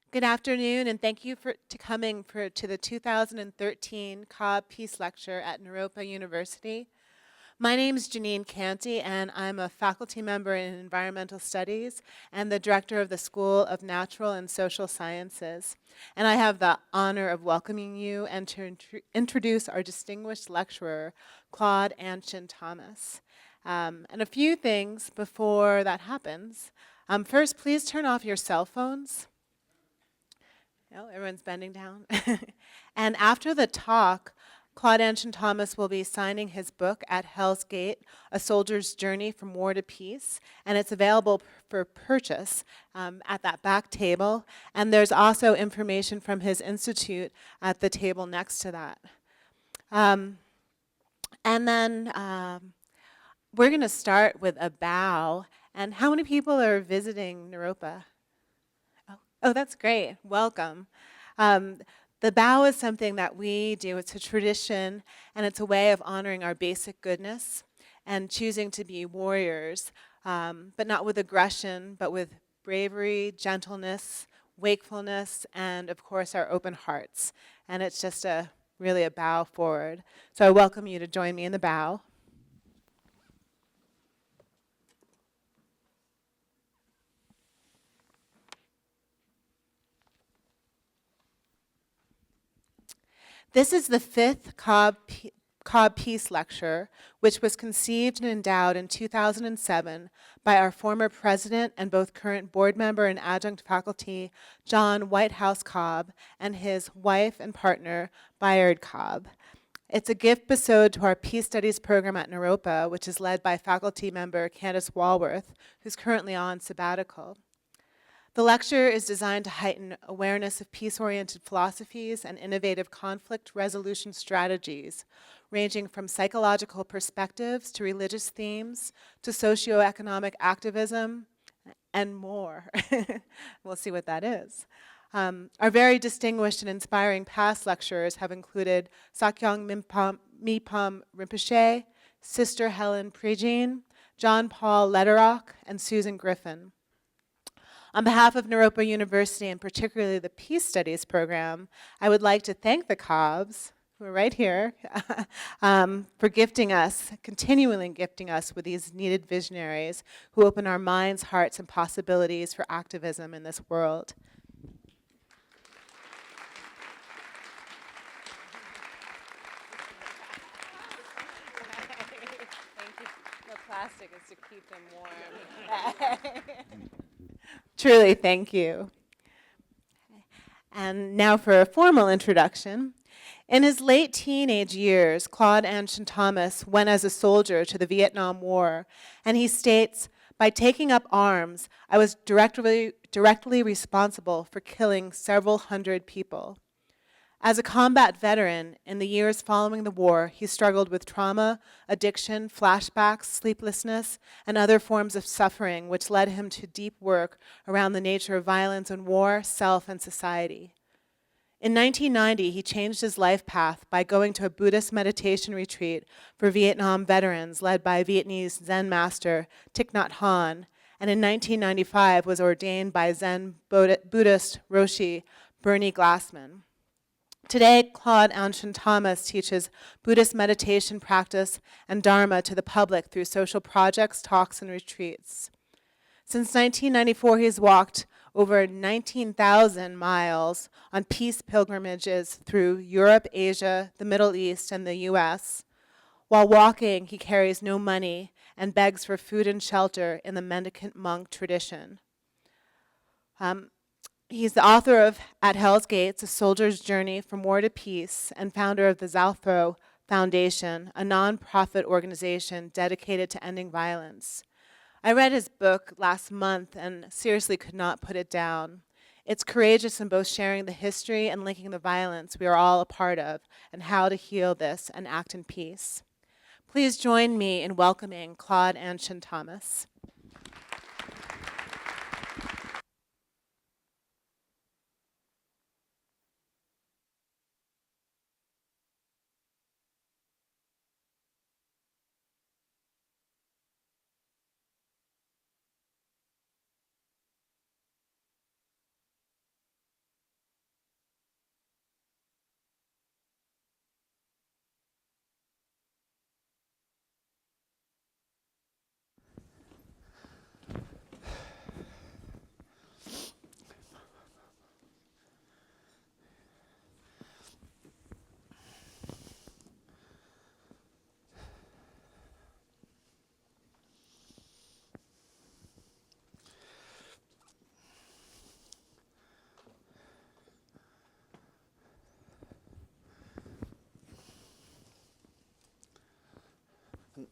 Good afternoon, and thank you for coming to the 2013 Cobb Peace Lecture at Naropa University. My name is Janine Canty, and I'm a faculty member in Environmental Studies and the director of the School of Natural and Social Sciences. And I have the honor of welcoming you and to introduce our distinguished lecturer, Claude AnShin Thomas. And a few things before that happens. First, please turn off your cell phones. No, everyone's bending down. And after the talk, Claude AnShin Thomas will be signing his book at Hell's Gate, A Soldier's Journey from War to Peace, and it's available for purchase at that back table. And there's also information from his institute at the table next to that. And then we're going to start with a bow. And how many people are visiting Naropa? Oh, that's great. Welcome. The bow is something that we do. It's a tradition, and it's a way of honoring our basic goodness and choosing to be warriors, but not with aggression, but with bravery, gentleness, wakefulness, and of course our open hearts. And it's just really a bow forward. So I welcome you to join me in the bow. This is the fifth Cobb Peace Lecture, which was conceived and endowed in 2007 by our former president and both current board member and adjunct faculty, John Whitehouse Cobb, and his wife and partner, Bayard Cobb. It's a gift bestowed to our Peace Studies program at Naropa, which is led by faculty member Candace Walworth, who's currently on sabbatical. The lecture is designed to heighten awareness of peace-oriented philosophies and innovative conflict resolution strategies, ranging from psychological perspectives to religious themes to socioeconomic activism and more. We'll see what that is. Our very distinguished and inspiring past lecturers have included Sakyong Mipam Rinpoche, Sister Helen Prijin, John Paul Lederach, and Susan Griffin. On behalf of Naropa University, and particularly the Peace Studies program, I would like to thank the Cobbs, who are right here, for gifting us, continually gifting us with these needed visionaries who open our minds, hearts, and possibilities for activism in this world. Thank you. The plastic is to keep them warm. Truly, thank you. And now for a formal introduction. In his late teenage years, Claude AnShin Thomas went as a soldier to the Vietnam War, and he states, "By taking up arms, I was directly responsible for killing several hundred people." As a combat veteran, in the years following the war, he struggled with trauma, addiction, flashbacks, sleeplessness, and other forms of suffering, which led him to deep work around the nature of violence and war, self, and society. In 1990, he changed his life path by going to a Buddhist meditation retreat for Vietnam veterans led by Vietnamese Zen master Thich Nhat Hanh, and in 1995 was ordained by Zen Buddhist Roshi Bernie Glassman. Today, Claude AnShin Thomas teaches Buddhist meditation practice and Dharma to the public through social projects, talks, and retreats. Since 1994, he's walked over 19,000 miles on peace pilgrimages through Europe, Asia, the Middle East, and the US. While walking, he carries no money and begs for food and shelter in the mendicant monk tradition. He's the author of At Hell's Gates, A Soldier's Journey from War to Peace, and founder of the Zalthrow Foundation, a nonprofit organization dedicated to ending violence. I read his book last month and seriously could not put it down. It's courageous in both sharing the history and linking the violence we are all a part of and how to heal this and act in peace. Please join me in welcoming Claude AnShin Thomas.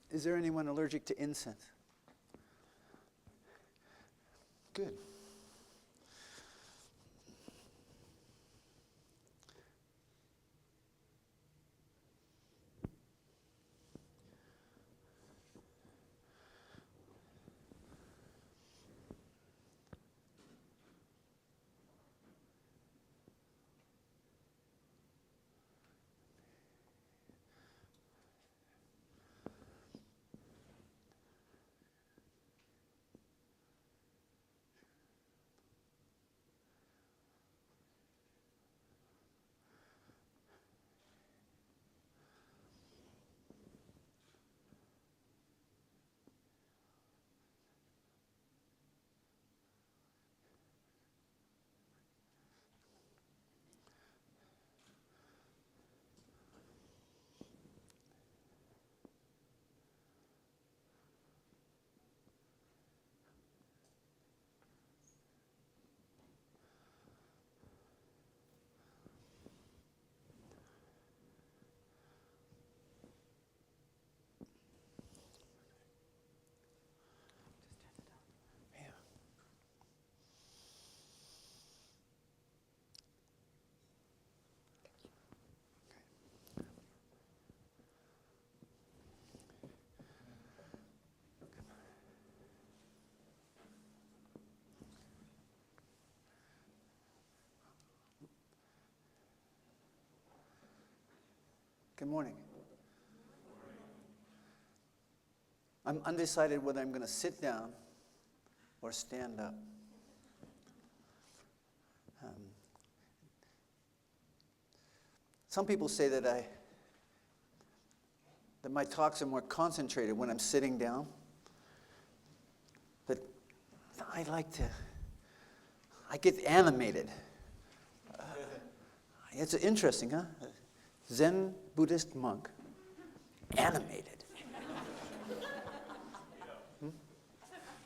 Is there anyone allergic to incense? Good. Good morning. I'm undecided whether I'm going to sit down or stand up. Some people say that my talks are more concentrated when I'm sitting down. But I get animated. It's interesting, huh? Zen Buddhist monk, animated.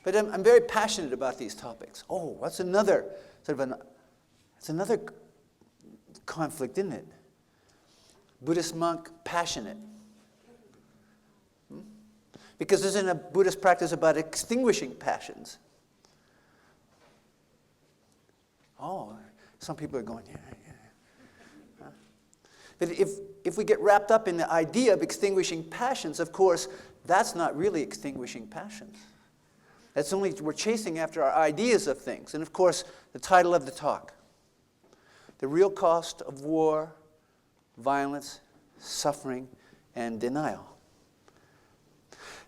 But I'm very passionate about these topics. Oh, that's another it's another conflict, isn't it? Buddhist monk, passionate. Because isn't a Buddhist practice about extinguishing passions? Oh, some people are going, yeah. But if we get wrapped up in the idea of extinguishing passions, of course, that's not really extinguishing passions. That's only, we're chasing after our ideas of things. And of course, the title of the talk, The Real Cost of War, Violence, Suffering, and Denial.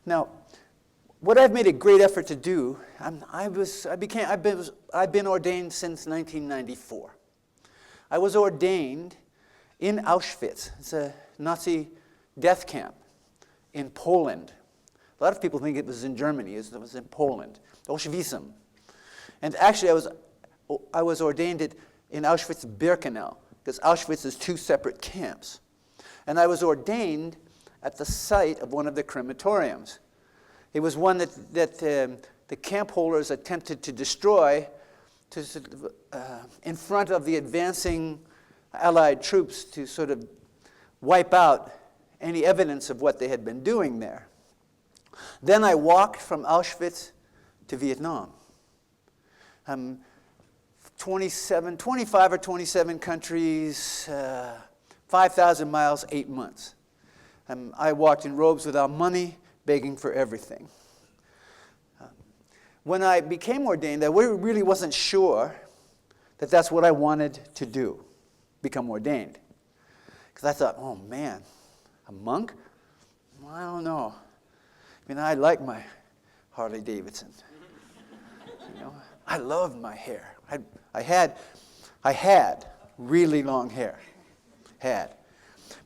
Now, what I've made a great effort to do, I've been ordained since 1994. I was ordained in Auschwitz. It's a Nazi death camp in Poland. A lot of people think it was in Germany. It was in Poland, Auschwitz. And actually, I was ordained in Auschwitz-Birkenau, because Auschwitz is two separate camps. And I was ordained at the site of one of the crematoriums. It was one that the camp holders attempted to destroy in front of the advancing Allied troops to sort of wipe out any evidence of what they had been doing there. Then I walked from Auschwitz to Vietnam. 25 or 27 countries, 5,000 miles, 8 months. I walked in robes without money, begging for everything. When I became ordained, I really wasn't sure that that's what I wanted to do. Become ordained. Because I thought, oh man, a monk? Well, I don't know. I mean, I like my Harley Davidson. You know, I loved my hair. I had really long hair. But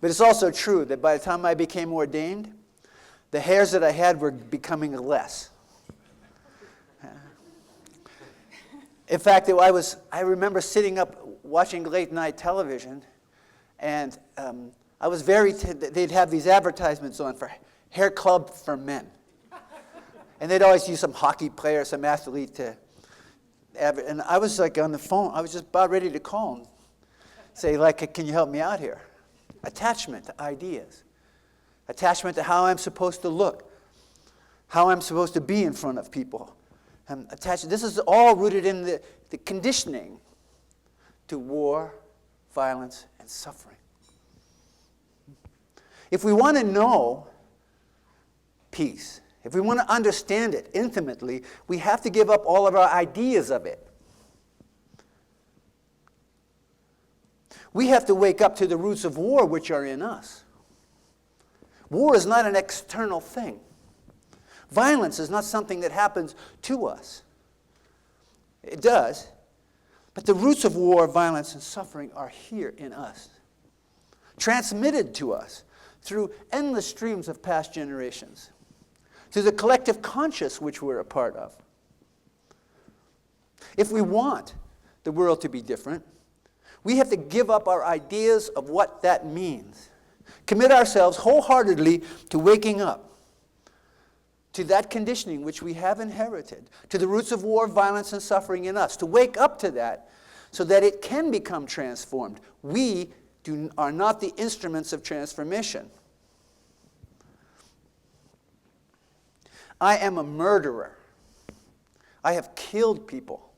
it's also true that by the time I became ordained, the hairs that I had were becoming less. In fact, I remember sitting up watching late night television, and I was they'd have these advertisements on for hair club for men. And they'd always use some hockey player, some athlete and I was like on the phone, I was just about ready to call him. Say, like, can you help me out here? Attachment to ideas. attachment to how I'm supposed to look, how I'm supposed to be in front of people. This is all rooted in the conditioning to war, violence, and suffering. If we want to know peace, if we want to understand it intimately, we have to give up all of our ideas of it. We have to wake up to the roots of war which are in us. War is not an external thing. Violence is not something that happens to us. It does, but the roots of war, violence, and suffering are here in us, transmitted to us through endless streams of past generations, through the collective conscious which we're a part of. If we want the world to be different, we have to give up our ideas of what that means. Commit ourselves wholeheartedly to waking up to that conditioning which we have inherited, to the roots of war, violence, and suffering in us, to wake up to that so that it can become transformed. We are not the instruments of transformation. I am a murderer. I have killed people.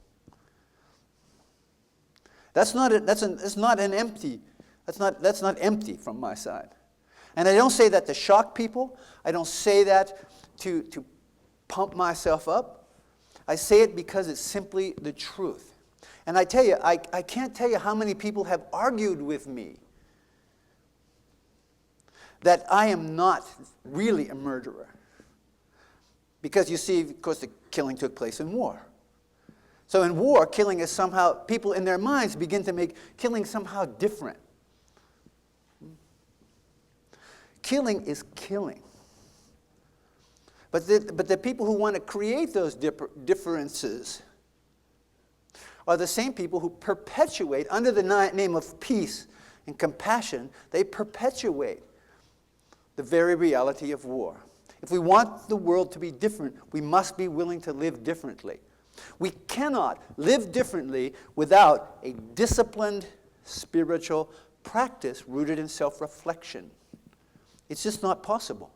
That's not empty from my side. And I don't say that to shock people. I don't say that to pump myself up. I say it because it's simply the truth. And I tell you, I can't tell you how many people have argued with me that I am not really a murderer. Because you see, of course, the killing took place in war. So in war, killing is somehow, people in their minds begin to make killing somehow different. Killing is killing. But the people who want to create those differences are the same people who perpetuate, under the name of peace and compassion, they perpetuate the very reality of war. If we want the world to be different, we must be willing to live differently. We cannot live differently without a disciplined spiritual practice rooted in self-reflection. It's just not possible.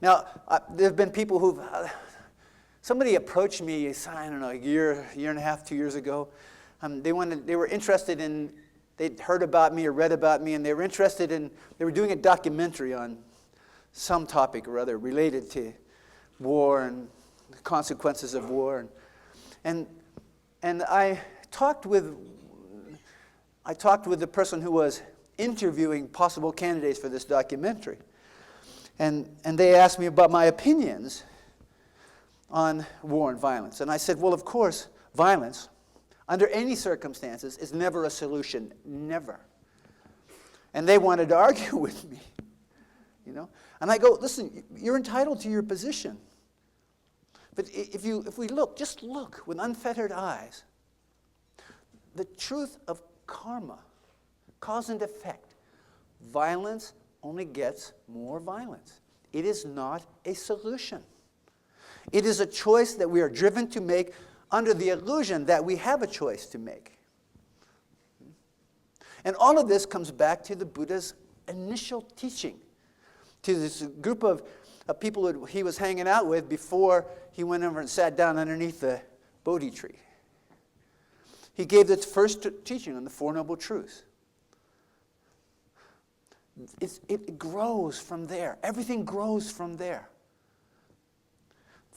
Now, there have been people who've... somebody approached me, I don't know, a year and a half, 2 years ago. They were interested in... They'd heard about me or read about me, and they were interested in... They were doing a documentary on some topic or other related to war and the consequences of war. And I talked with the person who was interviewing possible candidates for this documentary. And they asked me about my opinions on war and violence. And I said, well, of course, violence, under any circumstances, is never a solution. Never. And they wanted to argue with me. You know? And I go, listen, you're entitled to your position. But if we look, just look with unfettered eyes, the truth of karma, cause and effect, violence only gets more violence. It is not a solution. It is a choice that we are driven to make under the illusion that we have a choice to make. And all of this comes back to the Buddha's initial teaching, to this group of people that he was hanging out with before he went over and sat down underneath the Bodhi tree. He gave the first teaching on the Four Noble Truths. It grows from there. Everything grows from there.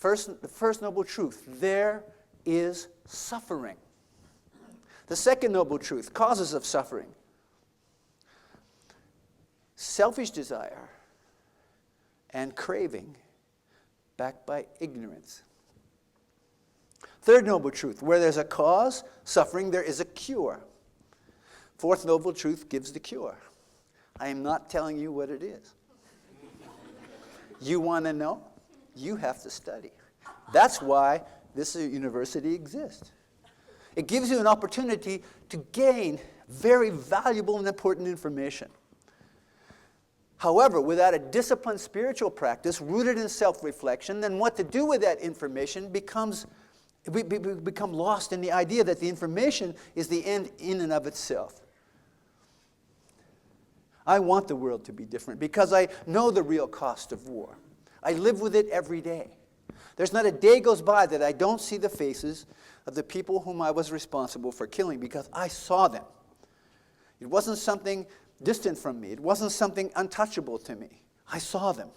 The first noble truth, there is suffering. The second noble truth, causes of suffering. Selfish desire and craving backed by ignorance. Third noble truth, where there's a cause, suffering, there is a cure. Fourth noble truth gives the cure. I am not telling you what it is. You want to know? You have to study. That's why this university exists. It gives you an opportunity to gain very valuable and important information. However, without a disciplined spiritual practice rooted in self-reflection, then what to do with that information we become lost in the idea that the information is the end in and of itself. I want the world to be different because I know the real cost of war. I live with it every day. There's not a day goes by that I don't see the faces of the people whom I was responsible for killing because I saw them. It wasn't something distant from me. It wasn't something untouchable to me. I saw them.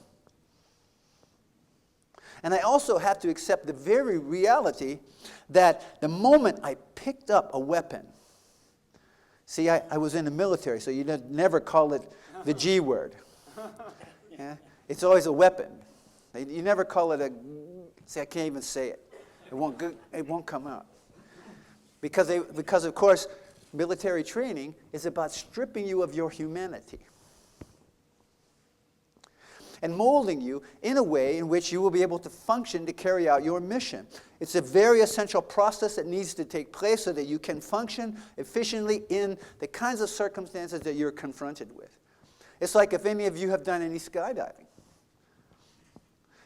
And I also have to accept the very reality that the moment I picked up a weapon, see, I was in the military, so you never call it the G word. Yeah? It's always a weapon. You never call it see, I can't even say it. It won't come out. Because of course, military training is about stripping you of your humanity and molding you in a way in which you will be able to function to carry out your mission. It's a very essential process that needs to take place so that you can function efficiently in the kinds of circumstances that you're confronted with. It's like if any of you have done any skydiving.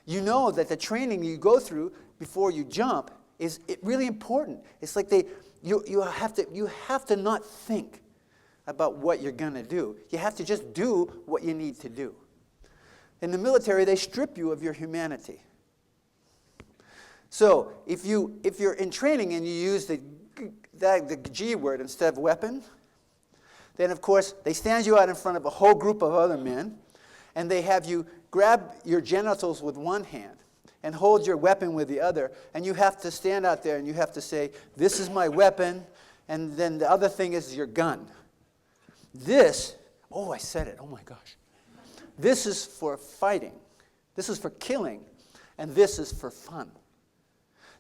You know that the training you go through before you jump is really important. It's like you have to not think about what you're going to do. You have to just do what you need to do. In the military, they strip you of your humanity. So if you're in training and you use the G word instead of weapon, then of course they stand you out in front of a whole group of other men, and they have you grab your genitals with one hand and hold your weapon with the other, and you have to stand out there and you have to say, "This is my weapon," and then the other thing is your gun. I said it, oh my gosh. This is for fighting, this is for killing, and this is for fun.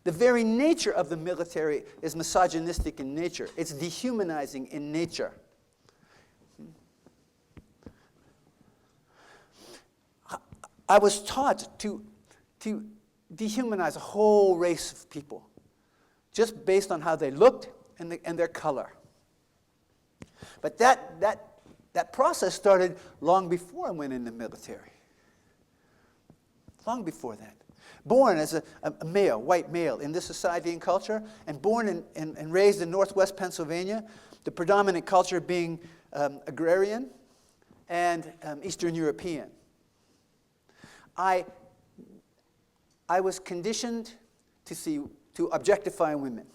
The very nature of the military is misogynistic in nature. It's dehumanizing in nature. I was taught to dehumanize a whole race of people just based on how they looked and their color. But that process started long before I went in the military. Long before that. Born as a male, white male in this society and culture, and born and raised in northwest Pennsylvania, the predominant culture being agrarian and Eastern European. I was conditioned to objectify women.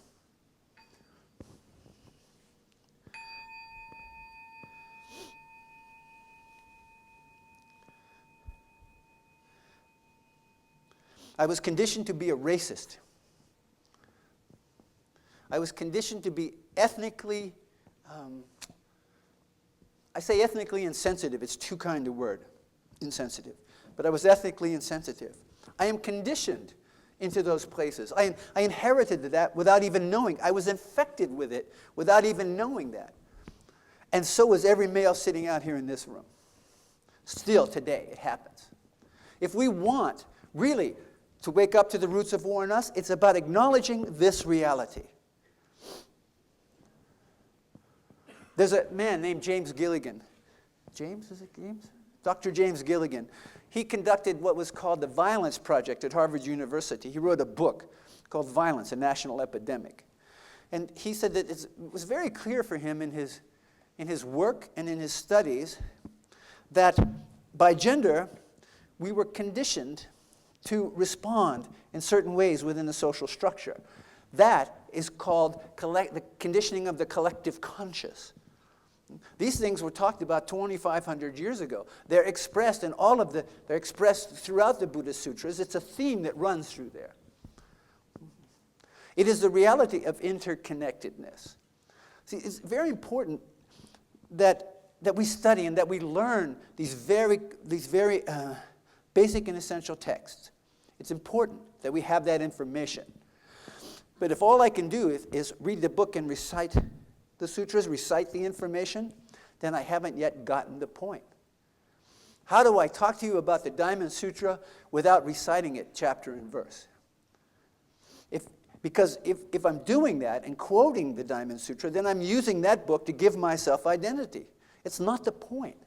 I was conditioned to be a racist. I was conditioned to be ethnically, I say ethnically insensitive. It's too kind a word, insensitive. But I was ethnically insensitive. I am conditioned into those places. I inherited that without even knowing. I was infected with it without even knowing that. And so was every male sitting out here in this room. Still today, it happens. If we want really to wake up to the roots of war in us, it's about acknowledging this reality. There's a man named James Gilligan. James? Dr. James Gilligan. He conducted what was called the Violence Project at Harvard University. He wrote a book called Violence, a National Epidemic. And he said that it was very clear for him in his work and in his studies that by gender, we were conditioned to respond in certain ways within the social structure. That is called the conditioning of the collective conscious. These things were talked about 2,500 years ago. They're expressed they're expressed throughout the Buddhist sutras. It's a theme that runs through there. It is the reality of interconnectedness. See, it's very important that we study and that we learn these very basic and essential texts. It's important that we have that information. But if all I can do is read the book and recite the sutras, recite the information, then I haven't yet gotten the point. How do I talk to you about the Diamond Sutra without reciting it chapter and verse? Because if I'm doing that and quoting the Diamond Sutra, then I'm using that book to give myself identity. It's not the point.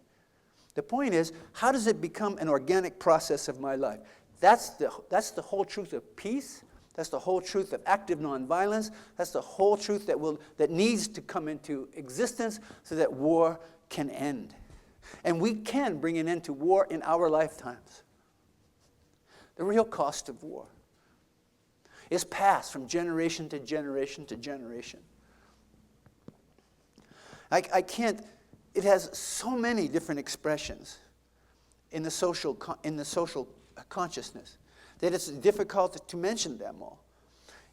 The point is, how does it become an organic process of my life? That's the whole truth of peace. That's the whole truth of active nonviolence. That's the whole truth that needs to come into existence so that war can end. And we can bring an end to war in our lifetimes. The real cost of war is passed from generation to generation to generation. I can't, it has so many different expressions in the social consciousness that it's difficult to mention them all.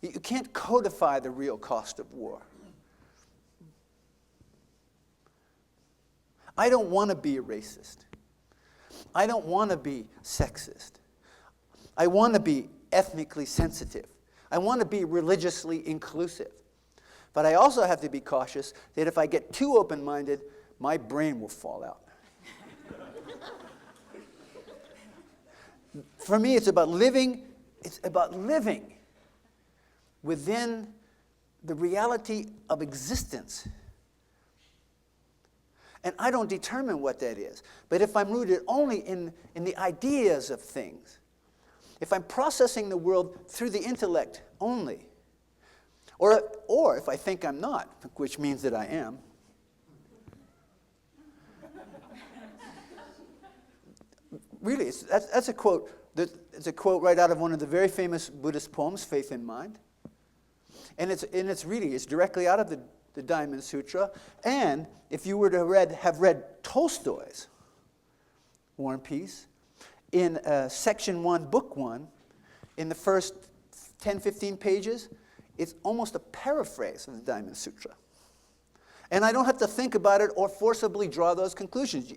You can't codify the real cost of war. I don't want to be a racist. I don't want to be sexist. I want to be ethnically sensitive. I want to be religiously inclusive. But I also have to be cautious that if I get too open-minded, my brain will fall out. For me, it's about living within the reality of existence. And I don't determine what that is. But if I'm rooted only in the ideas of things, if I'm processing the world through the intellect only, or if I think I'm not, which means that I am, really, that's a quote. It's a quote right out of one of the very famous Buddhist poems, Faith in Mind. And it's directly out of the Diamond Sutra. And if you were to have read Tolstoy's War and Peace, in section 1, book 1, in the first 10, 15 pages, it's almost a paraphrase of the Diamond Sutra. And I don't have to think about it or forcibly draw those conclusions.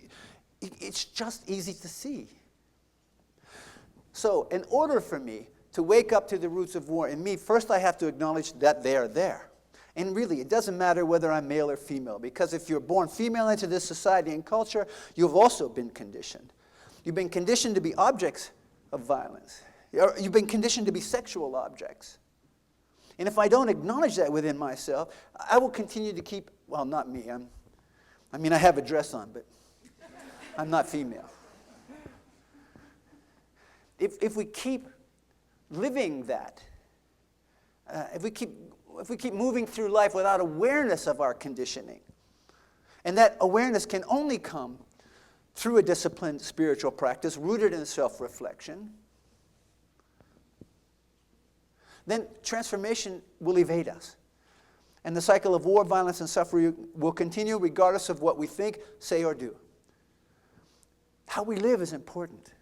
It's just easy to see. So, in order for me to wake up to the roots of war in me, first I have to acknowledge that they are there. And really, it doesn't matter whether I'm male or female, because if you're born female into this society and culture, you've also been conditioned. You've been conditioned to be objects of violence. You've been conditioned to be sexual objects. And if I don't acknowledge that within myself, I will continue to keep, well, not me. I have a dress on, but I'm not female. If we keep living that, if we keep moving through life without awareness of our conditioning, and that awareness can only come through a disciplined spiritual practice rooted in self-reflection, then transformation will evade us. And the cycle of war, violence, and suffering will continue regardless of what we think, say, or do. How we live is important.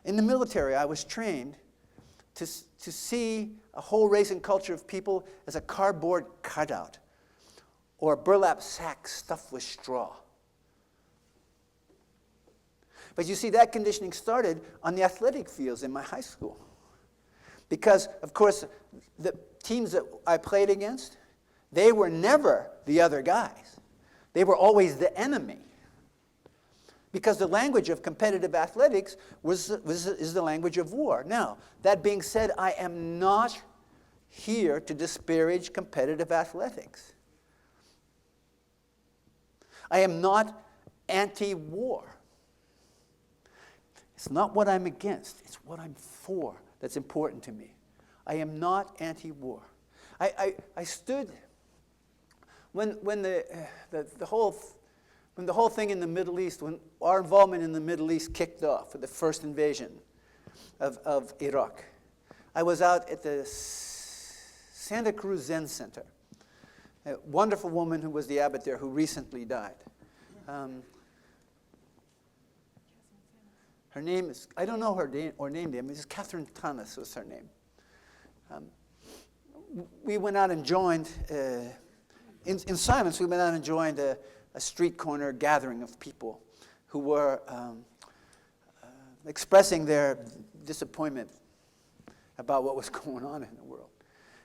In the military, I was trained to see a whole race and culture of people as a cardboard cutout or a burlap sack stuffed with straw. But you see, that conditioning started on the athletic fields in my high school. Because, of course, the teams that I played against, they were never the other guys. They were always the enemy. Because the language of competitive athletics is the language of war. Now, that being said, I am not here to disparage competitive athletics. I am not anti-war. It's not what I'm against, it's what I'm for that's important to me. I am not anti-war. I stood when the whole thing in the Middle East, when our involvement in the Middle East kicked off with the first invasion of Iraq. I was out at the Santa Cruz Zen Center. A wonderful woman who was the abbot there who recently died. Her name is, I don't know her name, it's Catherine Thomas was her name. We went out and joined, in silence, we went out and joined a street corner gathering of people who were expressing their disappointment about what was going on in the world.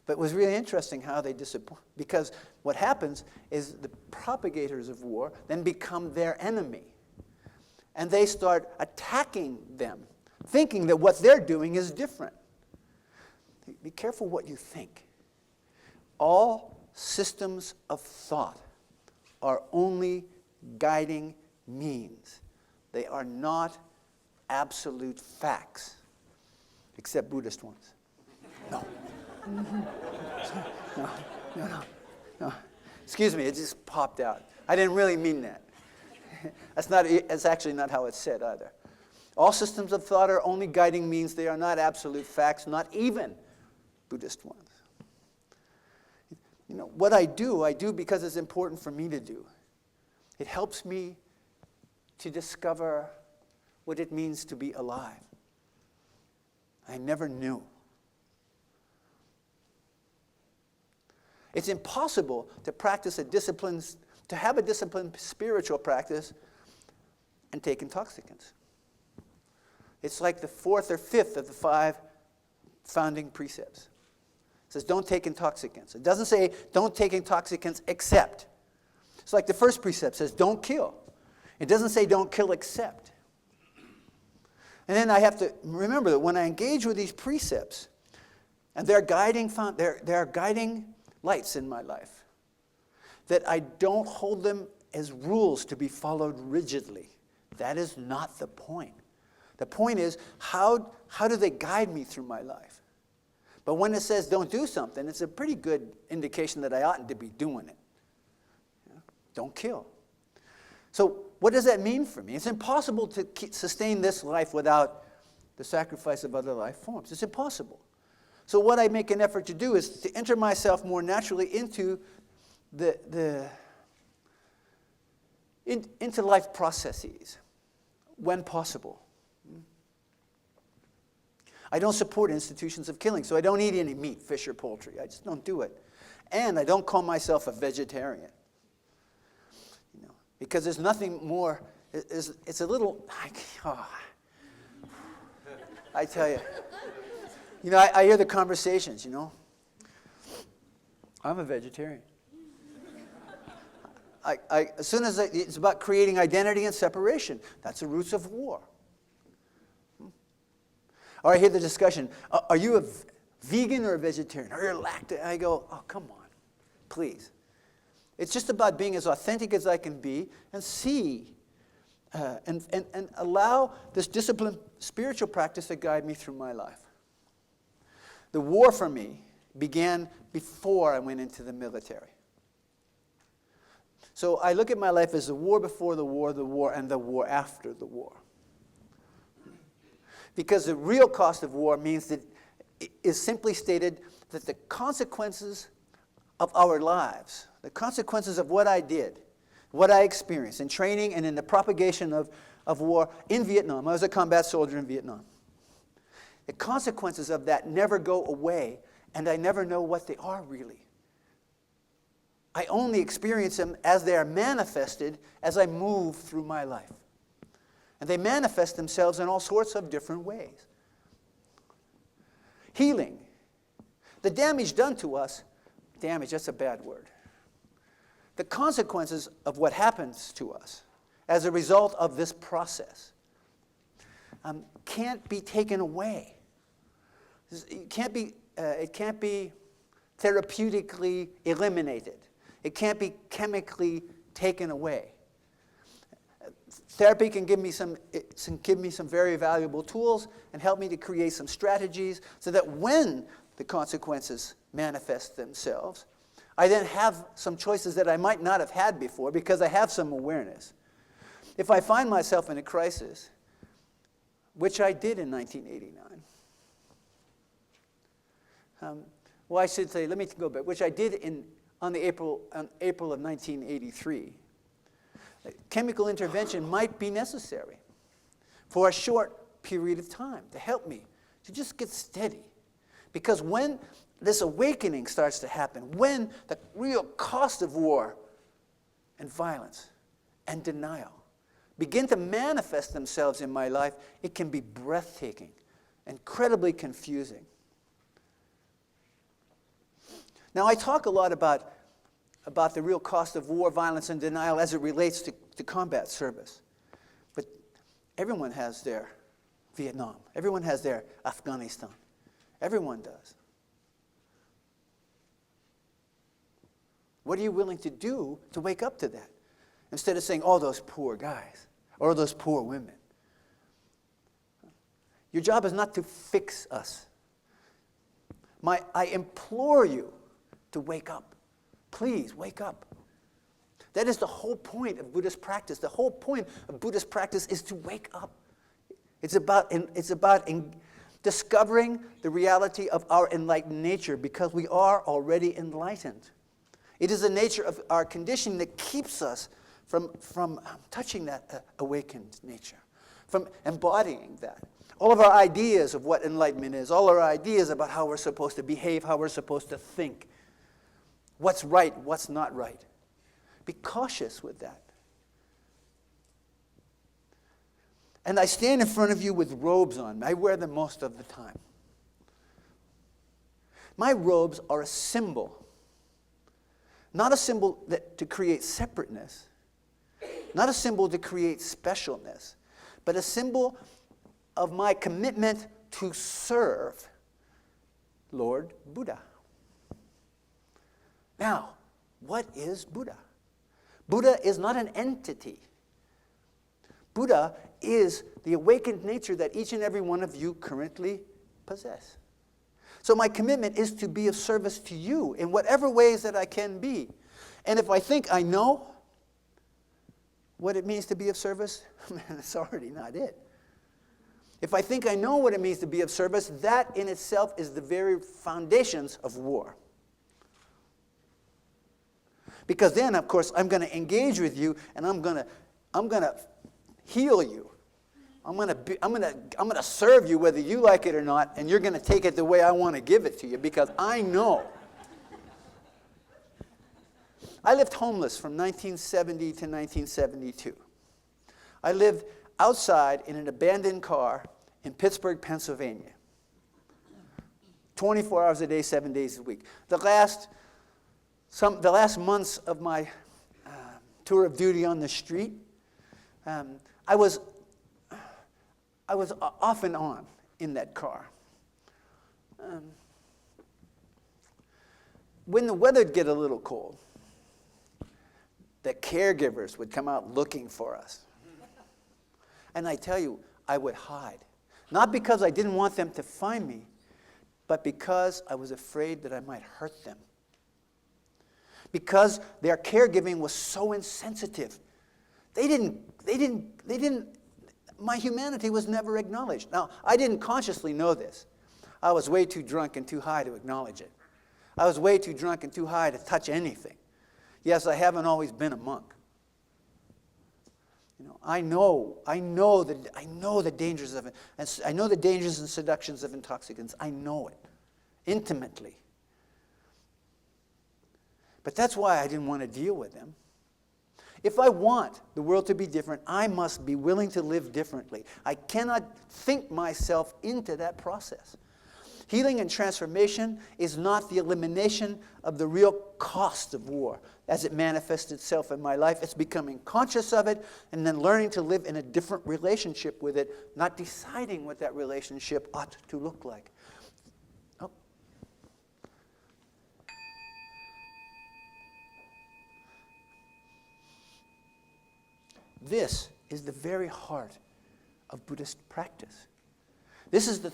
But it was really interesting how they disappoint, because what happens is the propagators of war then become their enemy. And they start attacking them, thinking that what they're doing is different. Be careful what you think. All systems of thought are only guiding means. They are not absolute facts, except Buddhist ones. No. No. Excuse me, it just popped out. I didn't really mean that. That's actually not how it's said either. All systems of thought are only guiding means. They are not absolute facts, not even Buddhist ones. You know, what I do because it's important for me to do. It helps me to discover what it means to be alive. I never knew. It's impossible to practice to have a disciplined spiritual practice and take intoxicants. It's like the fourth or fifth of the 5 founding precepts. It says, don't take intoxicants. It doesn't say, don't take intoxicants except. It's like the first precept says, don't kill. It doesn't say, don't kill except. And then I have to remember that when I engage with these precepts, and they're guiding lights in my life, that I don't hold them as rules to be followed rigidly. That is not the point. The point is, how do they guide me through my life? But when it says don't do something, it's a pretty good indication that I oughtn't to be doing it. Don't kill. So what does that mean for me? It's impossible to sustain this life without the sacrifice of other life forms. It's impossible. So what I make an effort to do is to enter myself more naturally into into life processes when possible. I don't support institutions of killing, so I don't eat any meat, fish, or poultry. I just don't do it. And I don't call myself a vegetarian. Because there's nothing more, it's a little, I tell you. I hear the conversations, I'm a vegetarian. As soon as it's about creating identity and separation, that's the roots of war. Or I hear the discussion, are you a vegan or a vegetarian? Or you're lactose? I go, oh, come on, please. It's just about being as authentic as I can be and see and allow this disciplined spiritual practice to guide me through my life. The war for me began before I went into the military. So I look at my life as the war before the war, and the war after the war. Because the real cost of war means that it is simply stated that the consequences of our lives, the consequences of what I did, what I experienced in training and in the propagation of war in Vietnam. I was a combat soldier in Vietnam. The consequences of that never go away, and I never know what they are really. I only experience them as they are manifested as I move through my life. And they manifest themselves in all sorts of different ways. Healing. The damage done to us, damage, that's a bad word. The consequences of what happens to us as a result of this process can't be taken away. It can't be therapeutically eliminated. It can't be chemically taken away. Therapy can give me some very valuable tools and help me to create some strategies so that when the consequences manifest themselves, I then have some choices that I might not have had before because I have some awareness. If I find myself in a crisis, which I did in 1989, well, I should say, let me go back, which I did on April of 1983. Chemical intervention might be necessary for a short period of time to help me to just get steady. Because when this awakening starts to happen, when the real cost of war and violence and denial begin to manifest themselves in my life, it can be breathtaking, incredibly confusing. Now, I talk a lot about the real cost of war, violence, and denial as it relates to combat service. But everyone has their Vietnam. Everyone has their Afghanistan. Everyone does. What are you willing to do to wake up to that? Instead of saying, oh, those poor guys, or those poor women. Your job is not to fix us. I implore you to wake up. Please, wake up. That is the whole point of Buddhist practice. The whole point of Buddhist practice is to wake up. It's about discovering the reality of our enlightened nature because we are already enlightened. It is the nature of our conditioning that keeps us from touching that awakened nature, from embodying that. All of our ideas of what enlightenment is, all our ideas about how we're supposed to behave, how we're supposed to think, what's right, what's not right. Be cautious with that. And I stand in front of you with robes on. I wear them most of the time. My robes are a symbol. Not a symbol to create separateness. Not a symbol to create specialness. But a symbol of my commitment to serve Lord Buddha. Now, what is Buddha? Buddha is not an entity. Buddha is the awakened nature that each and every one of you currently possess. So my commitment is to be of service to you in whatever ways that I can be. And if I think I know what it means to be of service, man, it's already not it. If I think I know what it means to be of service, that in itself is the very foundations of war. Because then, of course, I'm going to engage with you, and I'm going to heal you. I'm going to serve you whether you like it or not, and you're going to take it the way I want to give it to you because I know. I lived homeless from 1970 to 1972. I lived outside in an abandoned car in Pittsburgh, Pennsylvania. 24 hours a day, 7 days a week. The last months of my tour of duty on the street, I was off and on in that car. When the weather would get a little cold, the caregivers would come out looking for us. And I tell you, I would hide. Not because I didn't want them to find me, but because I was afraid that I might hurt them. Because their caregiving was so insensitive. My humanity was never acknowledged. Now, I didn't consciously know this. I was way too drunk and too high to acknowledge it. I was way too drunk and too high to touch anything. Yes, I haven't always been a monk. You know, I know the dangers of it. And I know the dangers and seductions of intoxicants. I know it intimately. But that's why I didn't want to deal with them. If I want the world to be different, I must be willing to live differently. I cannot think myself into that process. Healing and transformation is not the elimination of the real cost of war as it manifests itself in my life. It's becoming conscious of it and then learning to live in a different relationship with it, not deciding what that relationship ought to look like. Oh. This is the very heart of Buddhist practice. This is the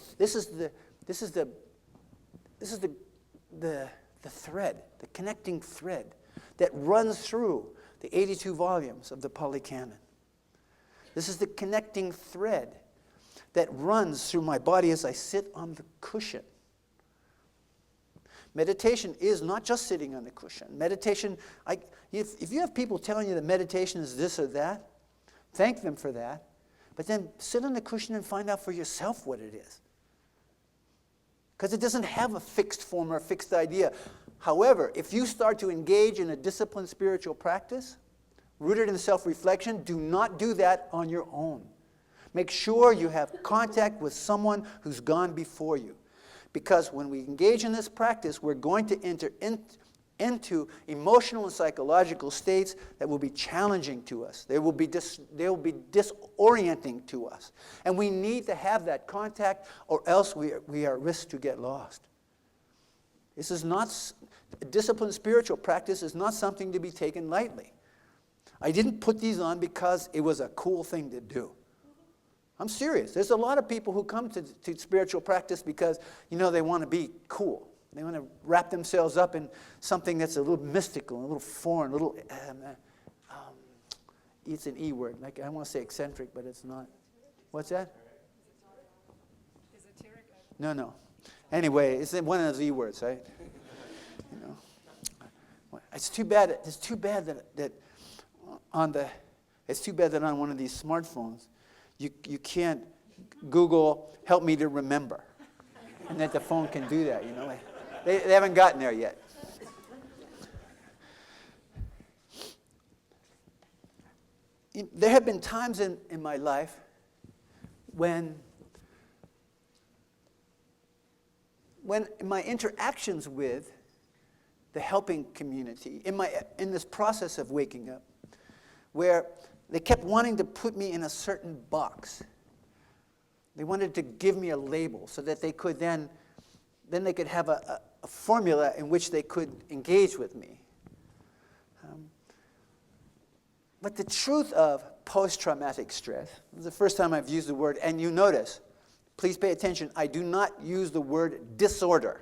thread, the connecting thread that runs through the 82 volumes of the Pali Canon. This is the connecting thread that runs through my body as I sit on the cushion. Meditation is not just sitting on the cushion. Meditation, if you have people telling you that meditation is this or that, thank them for that, but then sit on the cushion and find out for yourself what it is. Because it doesn't have a fixed form or a fixed idea. However, if you start to engage in a disciplined spiritual practice, rooted in self-reflection, do not do that on your own. Make sure you have contact with someone who's gone before you. Because when we engage in this practice, we're going to enter into emotional and psychological states that will be challenging to us. They will be disorienting to us. And we need to have that contact or else we are at risk to get lost. This is not, disciplined spiritual practice is not something to be taken lightly. I didn't put these on because it was a cool thing to do. I'm serious. There's a lot of people who come to spiritual practice because, they want to be cool. They want to wrap themselves up in something that's a little mystical, a little foreign, a little it's an E word. Like I want to say eccentric, but it's not. What's that? No. Anyway, it's one of those E words, right? You know, it's too bad. It's too bad that on one of these smartphones, you can't Google "help me to remember," and that the phone can do that. You know, they haven't gotten there yet. There have been times in my life when in my interactions with the helping community, in this process of waking up, where they kept wanting to put me in a certain box. They wanted to give me a label so that they could then they could have a formula in which they could engage with me. But the truth of post-traumatic stress, this is the first time I've used the word, and you notice, please pay attention, I do not use the word disorder.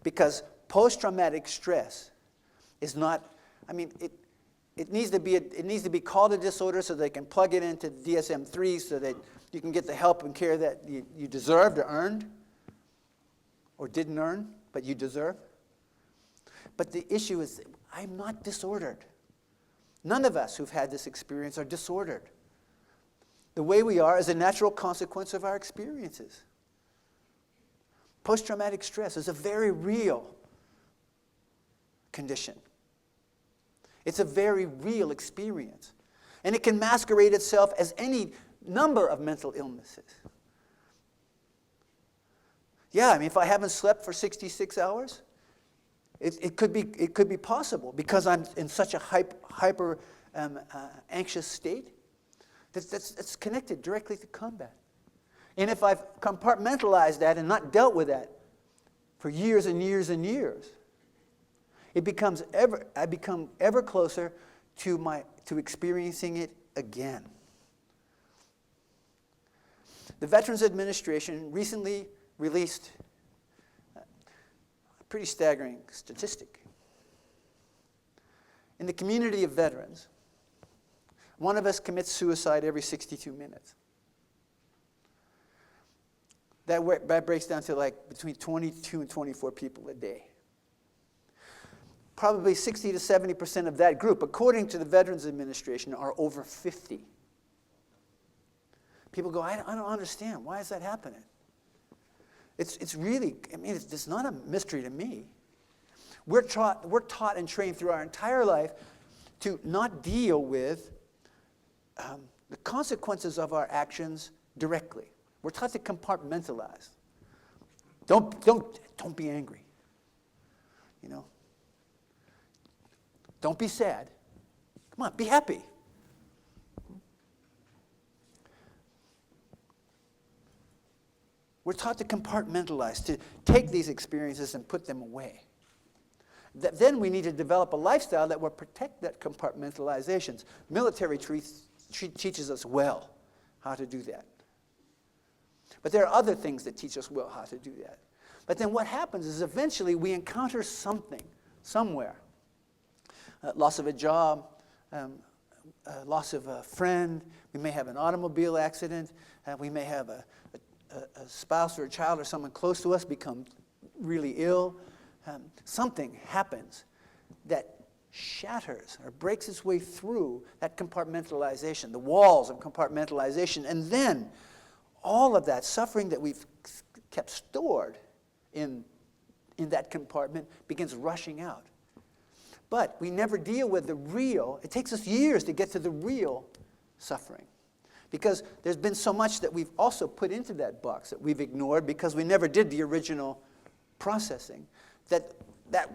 Because post-traumatic stress is not, it needs to be called a disorder so they can plug it into DSM-3 so that you can get the help and care that you deserved or earned, or didn't earn, but you deserve. But the issue is, I'm not disordered. None of us who've had this experience are disordered. The way we are is a natural consequence of our experiences. Post-traumatic stress is a very real condition. It's a very real experience. And it can masquerade itself as any number of mental illnesses. Yeah, if I haven't slept for 66 hours, it could be possible because I'm in such a hyper anxious state that's connected directly to combat. And if I've compartmentalized that and not dealt with that for years and years and years, I become ever closer to experiencing it again. The Veterans Administration recently released pretty staggering statistic. In the community of veterans, one of us commits suicide every 62 minutes. That breaks down to like between 22 and 24 people a day. Probably 60 to 70% of that group, according to the Veterans Administration, are over 50. People go, I don't understand. Why is that happening? It's really, it's not a mystery to me. We're taught and trained through our entire life to not deal with the consequences of our actions directly. We're taught to compartmentalize. Don't be angry. Don't be sad. Come on, be happy. We're taught to compartmentalize, to take these experiences and put them away. Then we need to develop a lifestyle that will protect that compartmentalization. Military teaches us well how to do that. But there are other things that teach us well how to do that. But then what happens is eventually we encounter something, somewhere. Loss of a job, loss of a friend, we may have an automobile accident, we may have a spouse or a child or someone close to us become really ill. Something happens that shatters or breaks its way through that compartmentalization, the walls of compartmentalization, and then all of that suffering that we've kept stored in that compartment begins rushing out. But we never deal with the real. It takes us years to get to the real suffering. Because there's been so much that we've also put into that box that we've ignored because we never did the original processing. That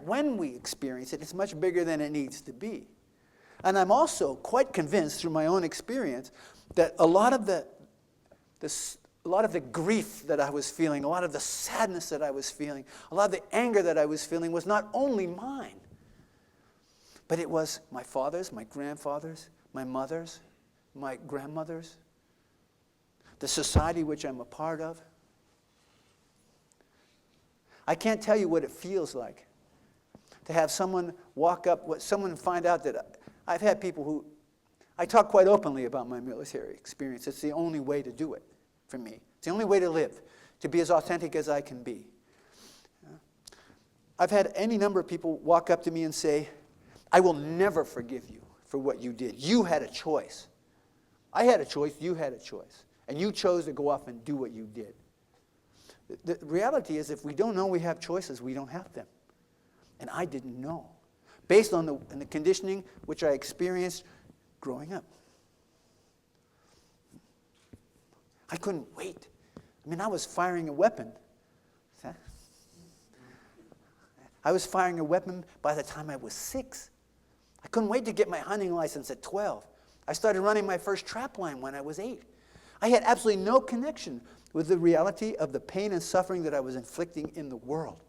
when we experience it, it's much bigger than it needs to be. And I'm also quite convinced through my own experience that a lot of the grief that I was feeling, a lot of the sadness that I was feeling, a lot of the anger that I was feeling was not only mine, but it was my father's, my grandfather's, my mother's, my grandmother's, the society which I'm a part of. I can't tell you what it feels like to have someone walk up, someone find out that I've had people who, I talk quite openly about my military experience. It's the only way to do it for me. It's the only way to live, to be as authentic as I can be. I've had any number of people walk up to me and say, I will never forgive you for what you did. You had a choice. I had a choice, you had a choice. And you chose to go off and do what you did. The reality is, if we don't know we have choices, we don't have them. And I didn't know. Based on the conditioning which I experienced growing up. I couldn't wait. I mean, I was firing a weapon. I was firing a weapon by the time I was 6. I couldn't wait to get my hunting license at 12. I started running my first trap line when I was 8. I had absolutely no connection with the reality of the pain and suffering that I was inflicting in the world.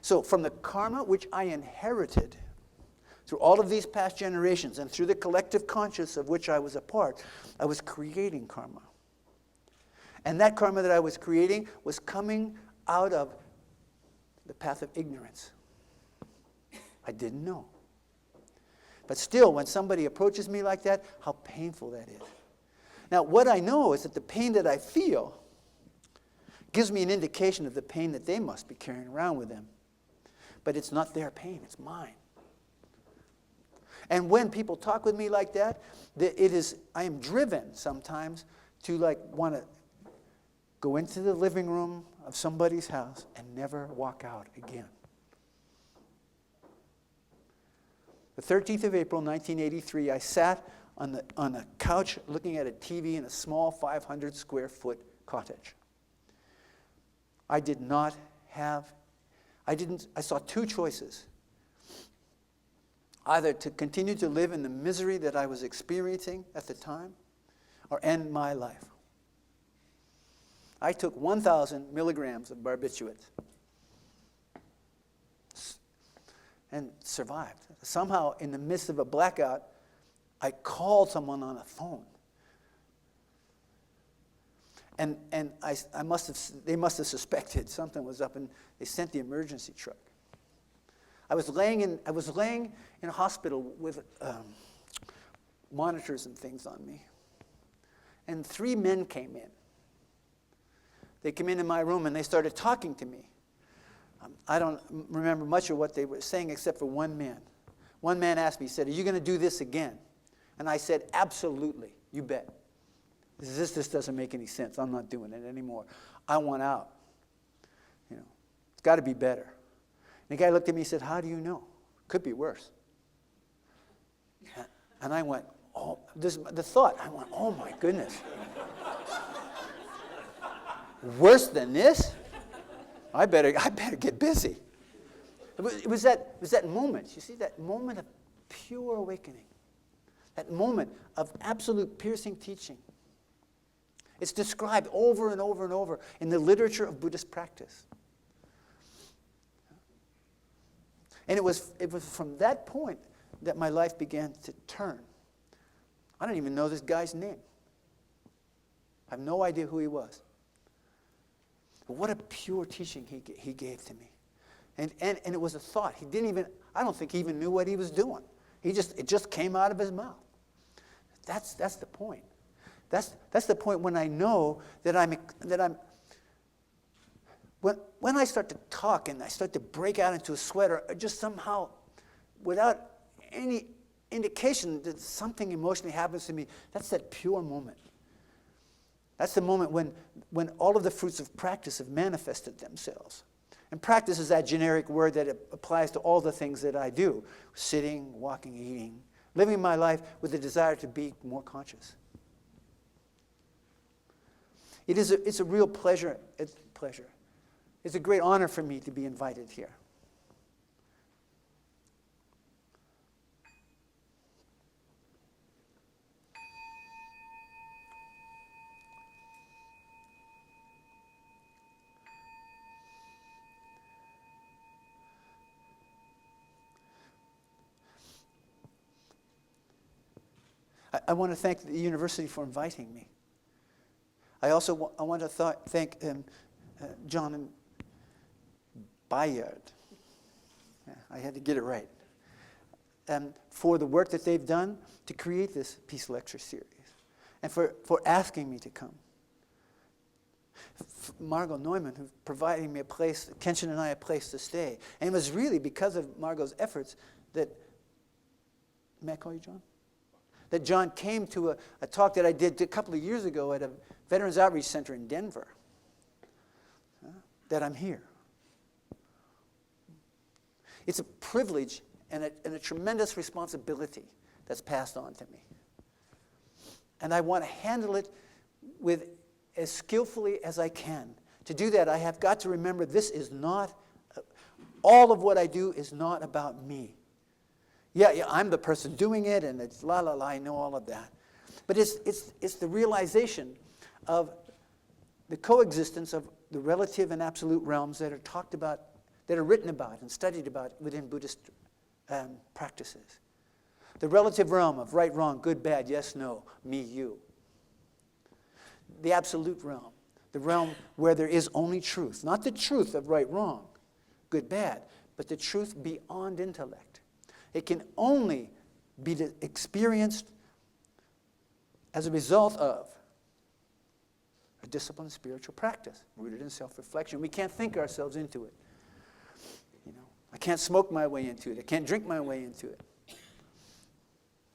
So from the karma which I inherited through all of these past generations and through the collective conscious of which I was a part, I was creating karma. And that karma that I was creating was coming out of the path of ignorance. I didn't know. But still, when somebody approaches me like that, how painful that is. Now, what I know is that the pain that I feel gives me an indication of the pain that they must be carrying around with them. But it's not their pain, it's mine. And when people talk with me like that, I am driven sometimes to want to go into the living room of somebody's house and never walk out again. The 13th of April, 1983, I sat on a couch looking at a TV in a small 500 square foot cottage. I saw two choices. Either to continue to live in the misery that I was experiencing at the time, or end my life. I took 1,000 milligrams of barbiturates and survived. Somehow, in the midst of a blackout, I called someone on a phone. And they must have suspected something was up, and they sent the emergency truck. I was laying in a hospital with monitors and things on me. And 3 men came in. They came into my room and they started talking to me. I don't remember much of what they were saying except for one man. One man asked me, he said, "Are you going to do this again?" And I said, "Absolutely, you bet. This doesn't make any sense. I'm not doing it anymore. I want out. It's got to be better." And the guy looked at me and said, "How do you know? Could be worse." And I went, oh my goodness. Worse than this? I better get busy. It was that moment. You see, that moment of pure awakening. That moment of absolute piercing teaching. It's described over and over and over in the literature of Buddhist practice. And it was from that point that my life began to turn. I don't even know this guy's name. I have no idea who he was. But what a pure teaching he gave to me. And it was a thought. I don't think he even knew what he was doing. It just came out of his mouth. That's the point. That's the point when I know that when I start to talk and I start to break out into a sweat, or just somehow, without any indication that something emotionally happens to me, that's that pure moment. That's the moment when all of the fruits of practice have manifested themselves. And practice is that generic word that applies to all the things that I do. Sitting, walking, eating, living my life with a desire to be more conscious. It's a real pleasure. It's a great honor for me to be invited here. I want to thank the university for inviting me. I want to thank John and Bayard. Yeah, I had to get it right. for the work that they've done to create this Peace Lecture series, and for asking me to come. Margot Neumann, who's providing me a place, Kenshin and I a place to stay. And it was really because of Margot's efforts that, may I call you John? That John came to a talk that I did a couple of years ago at a Veterans Outreach Center in Denver, that I'm here. It's a privilege and a tremendous responsibility that's passed on to me. And I want to handle it with as skillfully as I can. To do that, I have got to remember this is not, all of what I do is not about me. Yeah, I'm the person doing it, and it's la la la, I know all of that. But it's the realization of the coexistence of the relative and absolute realms that are talked about, that are written about and studied about within Buddhist practices. The relative realm of right, wrong, good, bad, yes, no, me, you. The absolute realm, the realm where there is only truth. Not the truth of right, wrong, good, bad, but the truth beyond intellect. It can only be experienced as a result of a disciplined spiritual practice rooted in self-reflection. We can't think ourselves into it. I can't smoke my way into it. I can't drink my way into it.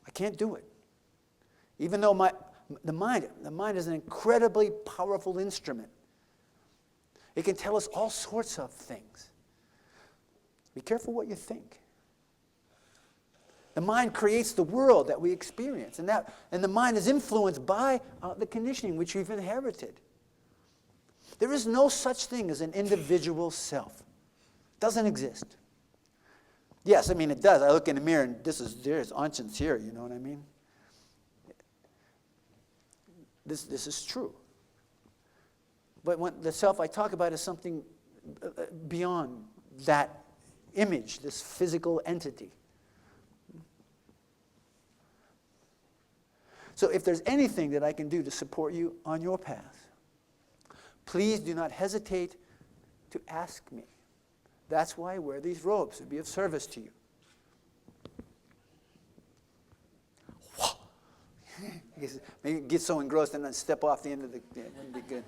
I can't do it. Even though the mind is an incredibly powerful instrument. It can tell us all sorts of things. Be careful what you think. The mind creates the world that we experience, and the mind is influenced by the conditioning which we've inherited. There is no such thing as an individual self. It doesn't exist. Yes, I mean it does. I look in the mirror and there's AnShin's here, you know what I mean? This is true. But when the self I talk about is something beyond that image, this physical entity. So if there's anything that I can do to support you on your path, please do not hesitate to ask me. That's why I wear these robes, to be of service to you. Maybe get so engrossed and then step off the end of it wouldn't be good.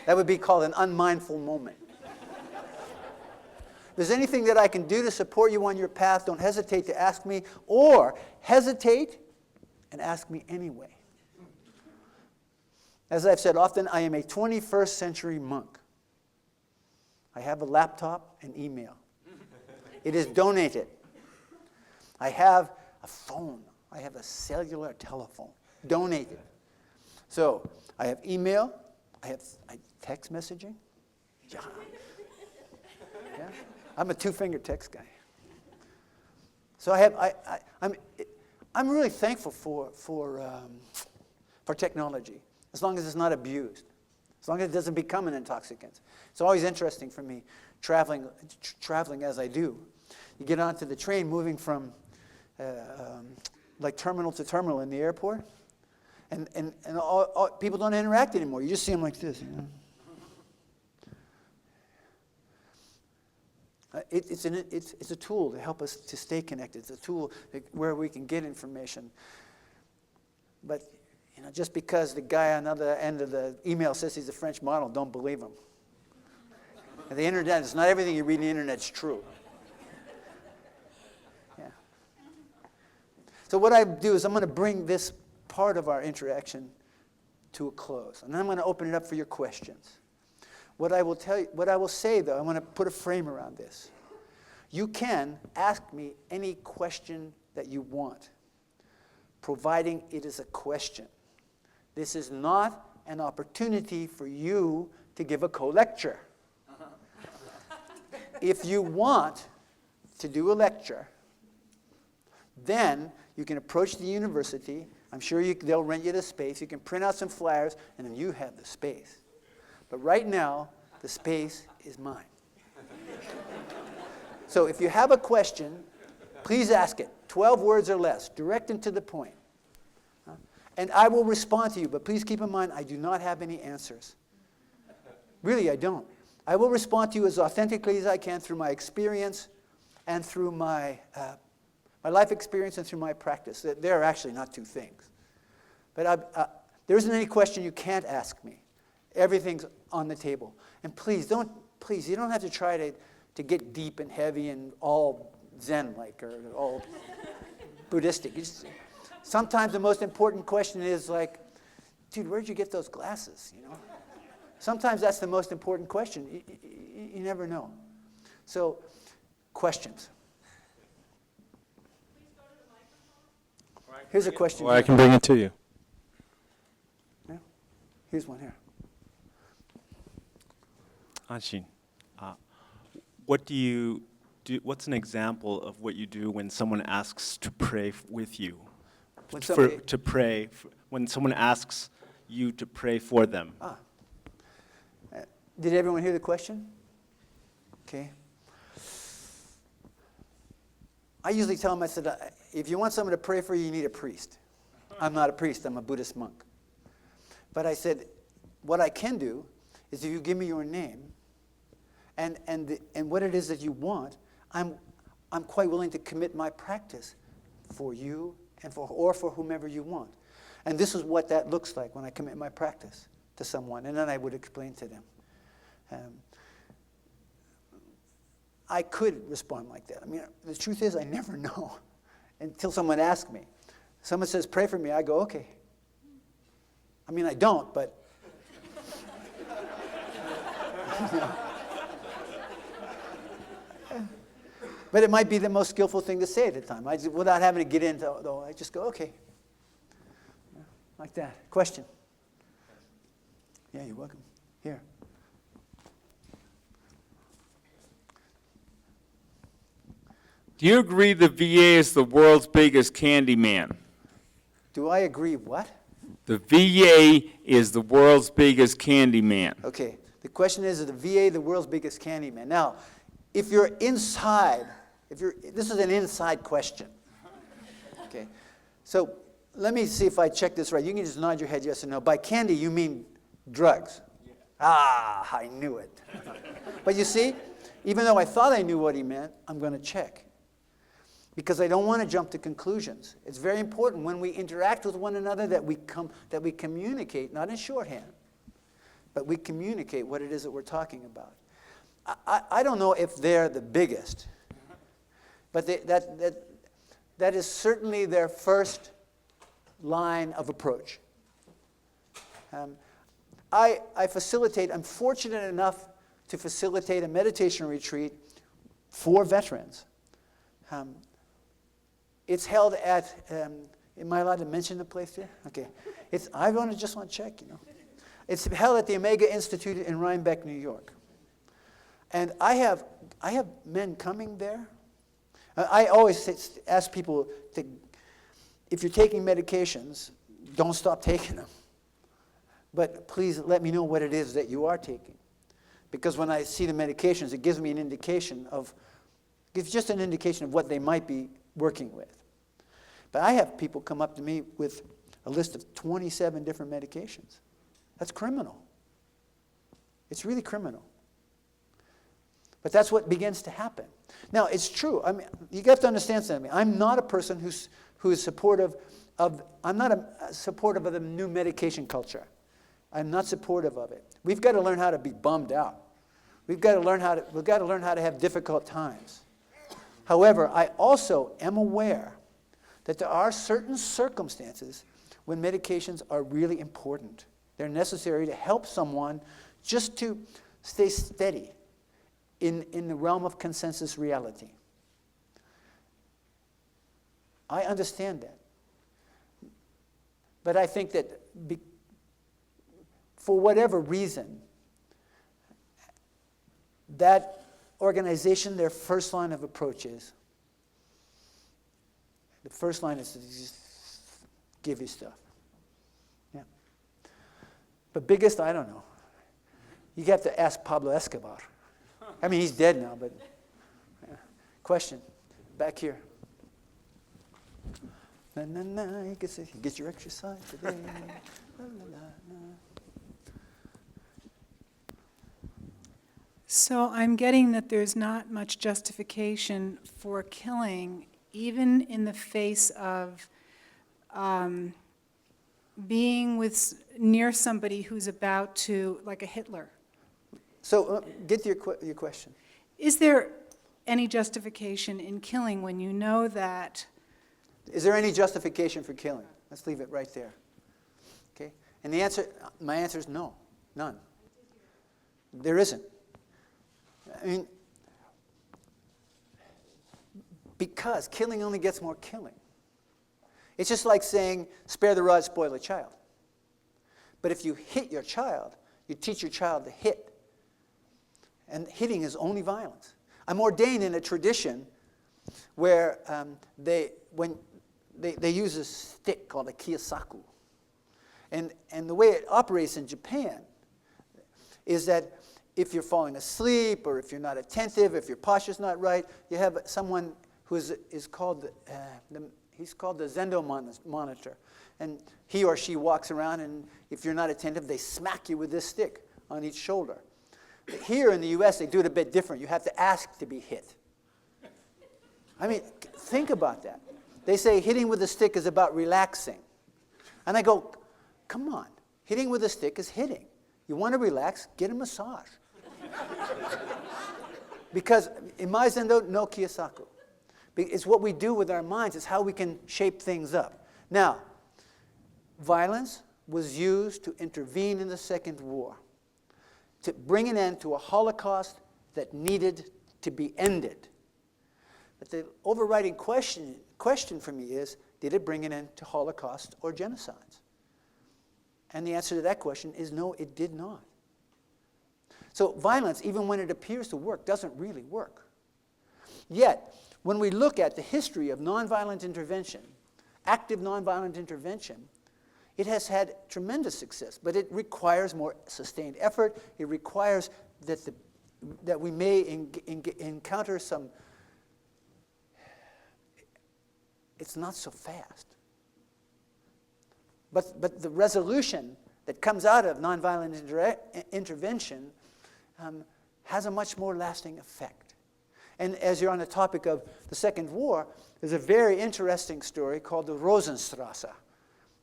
That would be called an unmindful moment. If there's anything that I can do to support you on your path, don't hesitate to ask me, or hesitate and ask me anyway. As I've said often, I am a 21st century monk. I have a laptop and email. It is donated. I have a phone. I have a cellular telephone. Donated. So I have email. I have text messaging. Yeah. I'm a two-finger text guy. So I'm really thankful for technology, as long as it's not abused, as long as it doesn't become an intoxicant. It's always interesting for me, traveling as I do. You get onto the train moving from like terminal to terminal in the airport, and all, people don't interact anymore. You just see them like this. You know? It's a tool to help us to stay connected. It's a tool where we can get information. But just because the guy on the other end of the email says he's a French model, don't believe him. And the internet, it's not everything you read on the internet is true. Yeah. So what I do is I'm going to bring this part of our interaction to a close, and then I'm going to open it up for your questions. What I will say, though, I want to put a frame around this. You can ask me any question that you want, providing it is a question. This is not an opportunity for you to give a co-lecture. If you want to do a lecture, then you can approach the university. I'm sure they'll rent you the space. You can print out some flyers, and then you have the space. But right now, the space is mine. So if you have a question, please ask it. 12 words or less, direct and to the point. And I will respond to you, but please keep in mind, I do not have any answers. Really, I don't. I will respond to you as authentically as I can through my experience and through my My life experience and through my practice. They're actually not two things. But there isn't any question you can't ask me. Everything's on the table. And please, you don't have to try to get deep and heavy and all Zen-like or all Buddhistic. Sometimes the most important question is like, dude, where'd you get those glasses, you know? Sometimes that's the most important question. You never know. So, questions. Here's a question. Or I can bring it to you. Yeah. Here's one here. AnShin, what do you do? What's an example of what you do when someone asks to pray with you? When someone asks you to pray for them. Did everyone hear the question? Okay. I usually tell them, I said, if you want someone to pray for you, you need a priest. I'm not a priest, I'm a Buddhist monk. But I said, what I can do is if you give me your name and what it is that you want, I'm quite willing to commit my practice for you and for whomever you want. And this is what that looks like when I commit my practice to someone. And then I would explain to them. I could respond like that. I mean, the truth is I never know until someone asks me. Someone says, pray for me, I go, okay. I mean, I don't, but... But it might be the most skillful thing to say at the time. Without having to get into it, though, I just go, okay. Yeah, like that. Question? Yeah, you're welcome. Here. Do you agree the VA is the world's biggest candy man? Do I agree what? The VA is the world's biggest candy man. Okay. The question is the VA the world's biggest candy man? Now, if you're inside, this is an inside question. Okay. So let me see if I check this right. You can just nod your head yes or no. By candy, you mean drugs. Yeah. Ah, I knew it. But you see, even though I thought I knew what he meant, I'm going to check. Because I don't want to jump to conclusions. It's very important when we interact with one another that we communicate, not in shorthand, but we communicate what it is that we're talking about. I don't know if they're the biggest, but that is certainly their first line of approach. I'm fortunate enough to facilitate a meditation retreat for veterans. It's held at, am I allowed to mention the place here? Okay. I just want to check, you know. It's held at the Omega Institute in Rhinebeck, New York. And I have men coming there. I always ask people, if you're taking medications, don't stop taking them. But please let me know what it is that you are taking. Because when I see the medications, it gives me an indication of what they might be working with. But I have people come up to me with a list of 27 different medications. That's criminal. It's really criminal. But that's what begins to happen. Now, it's true. I mean, you have to understand something. I'm not a person who is supportive of, I'm not supportive of the new medication culture. I'm not supportive of it. We've got to learn how to be bummed out. We've got to learn how to have difficult times. However, I also am aware that there are certain circumstances when medications are really important. They're necessary to help someone just to stay steady in the realm of consensus reality. I understand that. But I think that for whatever reason, that organization, their first line of approach is, the first line is to just give you stuff. Yeah. But biggest, I don't know. You have to ask Pablo Escobar. I mean, he's dead now, but yeah. Question, back here. Na, na, na, you get your exercise today. La, la, la, la. So I'm getting that there's not much justification for killing even in the face of being near somebody who's about to, like a Hitler. So get to your question. Is there any justification in killing when you know that? Is there any justification for killing? Let's leave it right there. Okay? And my answer is no, none. There isn't. I mean, because killing only gets more killing. It's just like saying, spare the rod, spoil the child. But if you hit your child, you teach your child to hit. And hitting is only violence. I'm ordained in a tradition where they use a stick called a kiyosaku. And the way it operates in Japan is that if you're falling asleep or if you're not attentive, if your posture's not right, you have someone who is called he's called the Zendo monitor. And he or she walks around, and if you're not attentive, they smack you with this stick on each shoulder. But here in the U.S., they do it a bit different. You have to ask to be hit. I mean, think about that. They say hitting with a stick is about relaxing. And I go, come on. Hitting with a stick is hitting. You want to relax, get a massage. Because in my Zendo, no kiyosaku. It's what we do with our minds. It's how we can shape things up. Now, violence was used to intervene in the Second War, to bring an end to a Holocaust that needed to be ended. But the overriding question for me is, did it bring an end to Holocaust or genocides? And the answer to that question is no, it did not. So violence, even when it appears to work, doesn't really work. Yet, when we look at the history of nonviolent intervention, active nonviolent intervention, it has had tremendous success, but it requires more sustained effort. It requires that we may encounter some, it's not so fast. But the resolution that comes out of nonviolent intervention has a much more lasting effect. And as you're on the topic of the Second War, there's a very interesting story called the Rosenstrasse.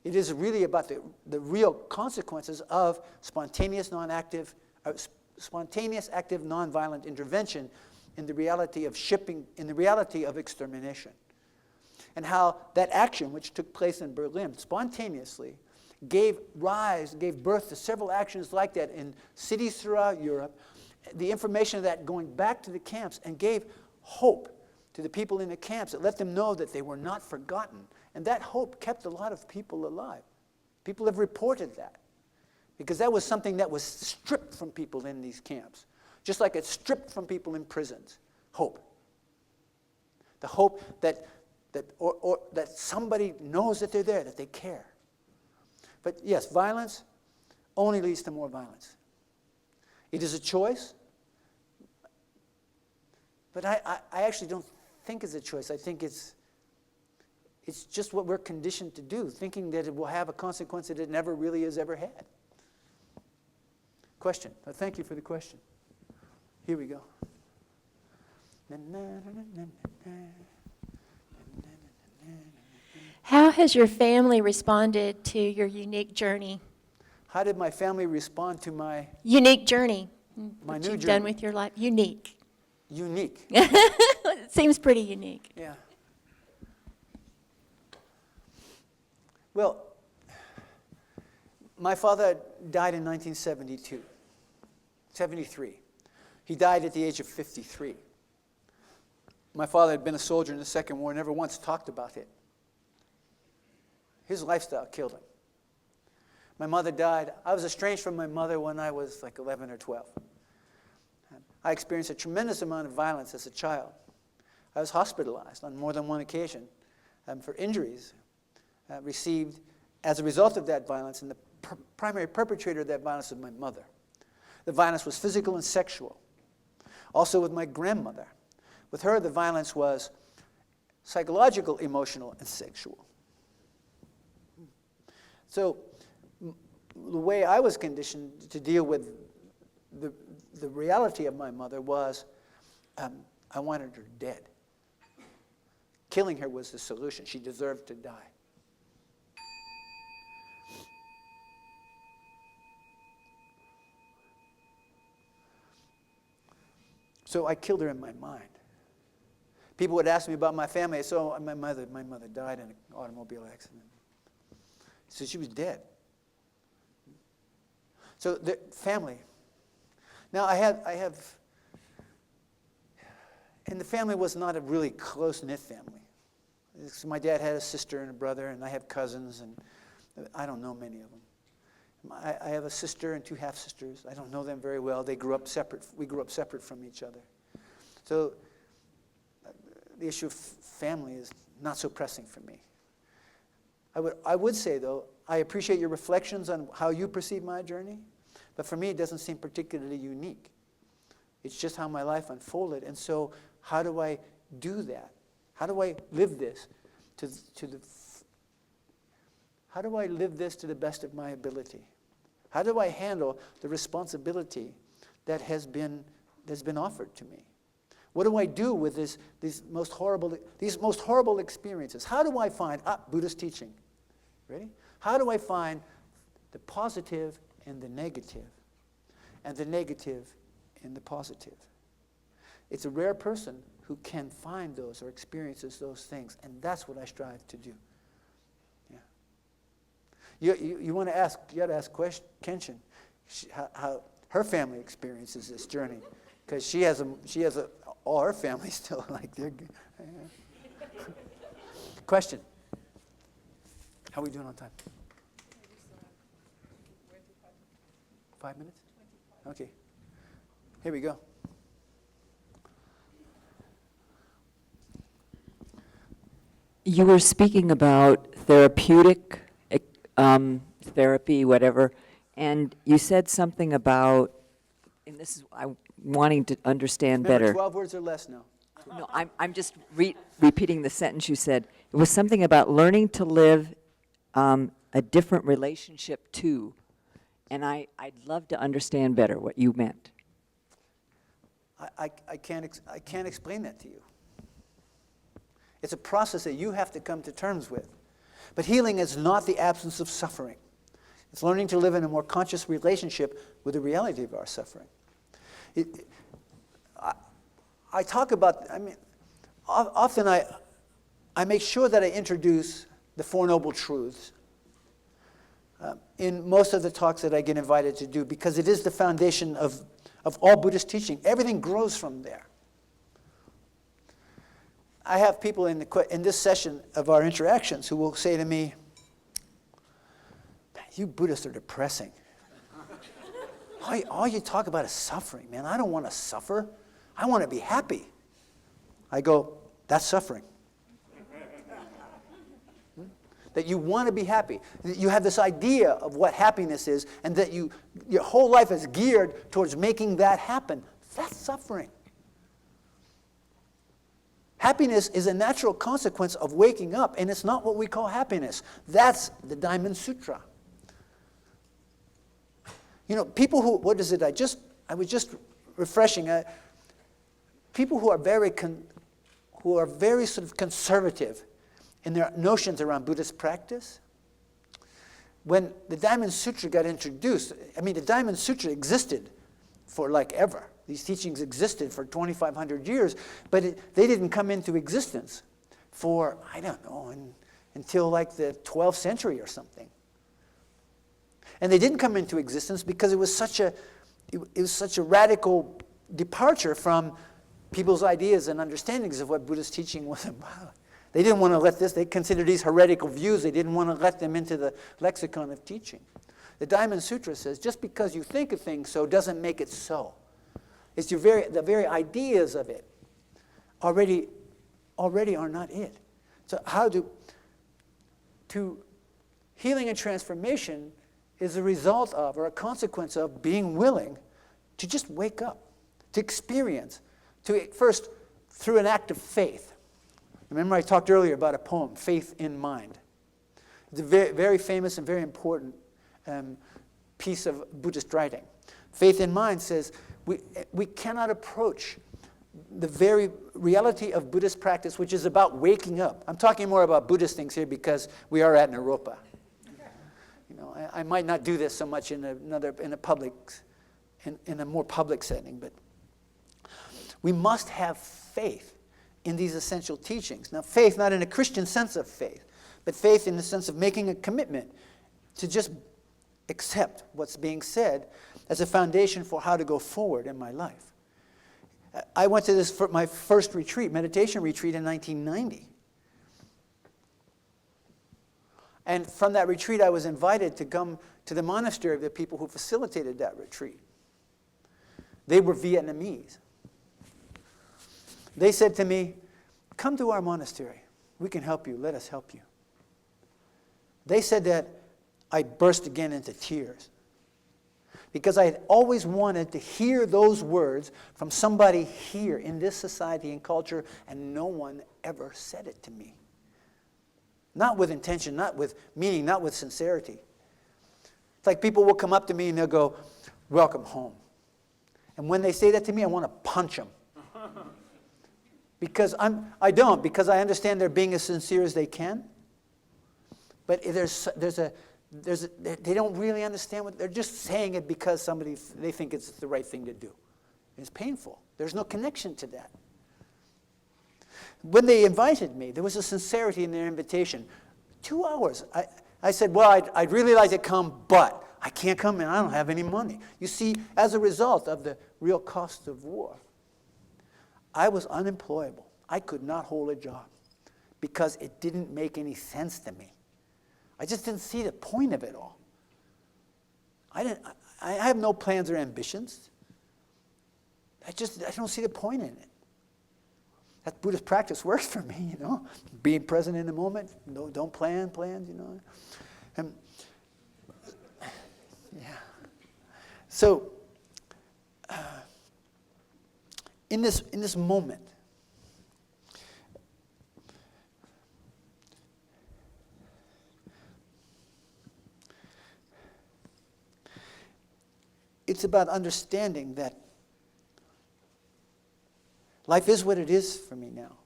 It is really about the real consequences of spontaneous active nonviolent intervention in the reality of extermination. And how that action, which took place in Berlin spontaneously, gave birth to several actions like that in cities throughout Europe. The information of that going back to the camps and gave hope to the people in the camps. It let them know that they were not forgotten. And that hope kept a lot of people alive. People have reported that. Because that was something that was stripped from people in these camps. Just like it's stripped from people in prisons. Hope. The hope that somebody knows that they're there, that they care. But yes, violence only leads to more violence. It is a choice, but I actually don't think it's a choice. I think it's just what we're conditioned to do, thinking that it will have a consequence that it never really has ever had. Question. Thank you for the question. Here we go. How has your family responded to your unique journey? How did my family respond to my Unique journey. My what new you've journey. done with your life. Unique. Unique? It seems pretty unique. Yeah. Well, my father died in 1973. He died at the age of 53. My father had been a soldier in the Second War, never once talked about it. His lifestyle killed him. My mother died. I was estranged from my mother when I was like 11 or 12. I experienced a tremendous amount of violence as a child. I was hospitalized on more than one occasion for injuries received as a result of that violence, and the primary perpetrator of that violence was my mother. The violence was physical and sexual. Also with my grandmother. With her, the violence was psychological, emotional, and sexual. So the way I was conditioned to deal with the reality of my mother was I wanted her dead. Killing her was the solution. She deserved to die. So I killed her in my mind. People would ask me about my family. So my mother died in an automobile accident. So she was dead. So the family. Now I have, and the family was not a really close-knit family. So my dad had a sister and a brother, and I have cousins, and I don't know many of them. I have a sister and 2 half-sisters. I don't know them very well. They grew up separate. We grew up separate from each other. So the issue of family is not so pressing for me. I would say, though, I appreciate your reflections on how you perceive my journey, but for me it doesn't seem particularly unique. It's just how my life unfolded. And so how do I do that? How do I live this how do I live this to the best of my ability? How do I handle the responsibility that has been offered to me? What do I do with these most horrible experiences? How do I find Buddhist teaching? Ready? How do I find the positive and the negative, and the negative and the positive? It's a rare person who can find those or experiences those things, and that's what I strive to do. You want to ask? You got to ask Kenshin how her family experiences this journey, because she has all her family still like they're. Question. How are we doing on time? 5 minutes? Okay. Here we go. You were speaking about therapeutic therapy, whatever, and you said something about, and this is I'm wanting to understand Remember, better. 12 words or less now. No, I'm just repeating the sentence you said. It was something about learning to live a different relationship to, and I'd love to understand better what you meant. I can't explain that to you. It's a process that you have to come to terms with. But healing is not the absence of suffering. It's learning to live in a more conscious relationship with the reality of our suffering. I talk about, often I make sure that I introduce the Four Noble Truths in most of the talks that I get invited to do, because it is the foundation of all Buddhist teaching. Everything grows from there. I have people in this session of our interactions who will say to me, "You Buddhists are depressing. All you talk about is suffering, man. I don't want to suffer. I want to be happy." I go, "That's suffering." That you want to be happy. That you have this idea of what happiness is, and that your whole life is geared towards making that happen. That's suffering. Happiness is a natural consequence of waking up, and it's not what we call happiness. That's the Diamond Sutra. You know, people who, what is it? I was just refreshing. People who are very sort of conservative in their notions around Buddhist practice. When the Diamond Sutra got introduced, the Diamond Sutra existed for like ever. These teachings existed for 2,500 years, but they didn't come into existence for, I don't know, until like the 12th century or something. And they didn't come into existence because it was such a radical departure from people's ideas and understandings of what Buddhist teaching was about. They didn't want to let this, they considered these heretical views, they didn't want to let them into the lexicon of teaching. The Diamond Sutra says, just because you think a thing so doesn't make it so. It's the very ideas of it already are not it. So to healing and transformation is a result of, or a consequence of, being willing to just wake up, to experience, first through an act of faith. Remember I talked earlier about a poem, Faith in Mind. It's a very, very famous and very important piece of Buddhist writing. Faith in Mind says we cannot approach the very reality of Buddhist practice, which is about waking up. I'm talking more about Buddhist things here because we are at Naropa. You know, I might not do this so much in a more public setting, but we must have faith in these essential teachings. Now, faith not in a Christian sense of faith, but faith in the sense of making a commitment to just accept what's being said as a foundation for how to go forward in my life. I went to this for my first retreat, meditation retreat in 1990. And from that retreat, I was invited to come to the monastery of the people who facilitated that retreat. They were Vietnamese. They said to me, "Come to our monastery. We can help you. Let us help you." They said that. I burst again into tears because I had always wanted to hear those words from somebody here in this society and culture, and no one ever said it to me. Not with intention, not with meaning, not with sincerity. It's like people will come up to me and they'll go, "Welcome home." And when they say that to me, I want to punch them. Because because I understand they're being as sincere as they can. But they don't really understand they're just saying it because they think it's the right thing to do. It's painful. There's no connection to that. When they invited me, there was a sincerity in their invitation. 2 hours. I said, "Well, I'd really like to come, but I can't come and I don't have any money." You see, as a result of the real cost of war, I was unemployable. I could not hold a job because it didn't make any sense to me. I just didn't see the point of it all. I have no plans or ambitions. I don't see the point in it. That Buddhist practice works for me, you know. Being present in the moment. No, don't plan plans, you know. Yeah. So, in this moment, it's about understanding that life is what it is for me now.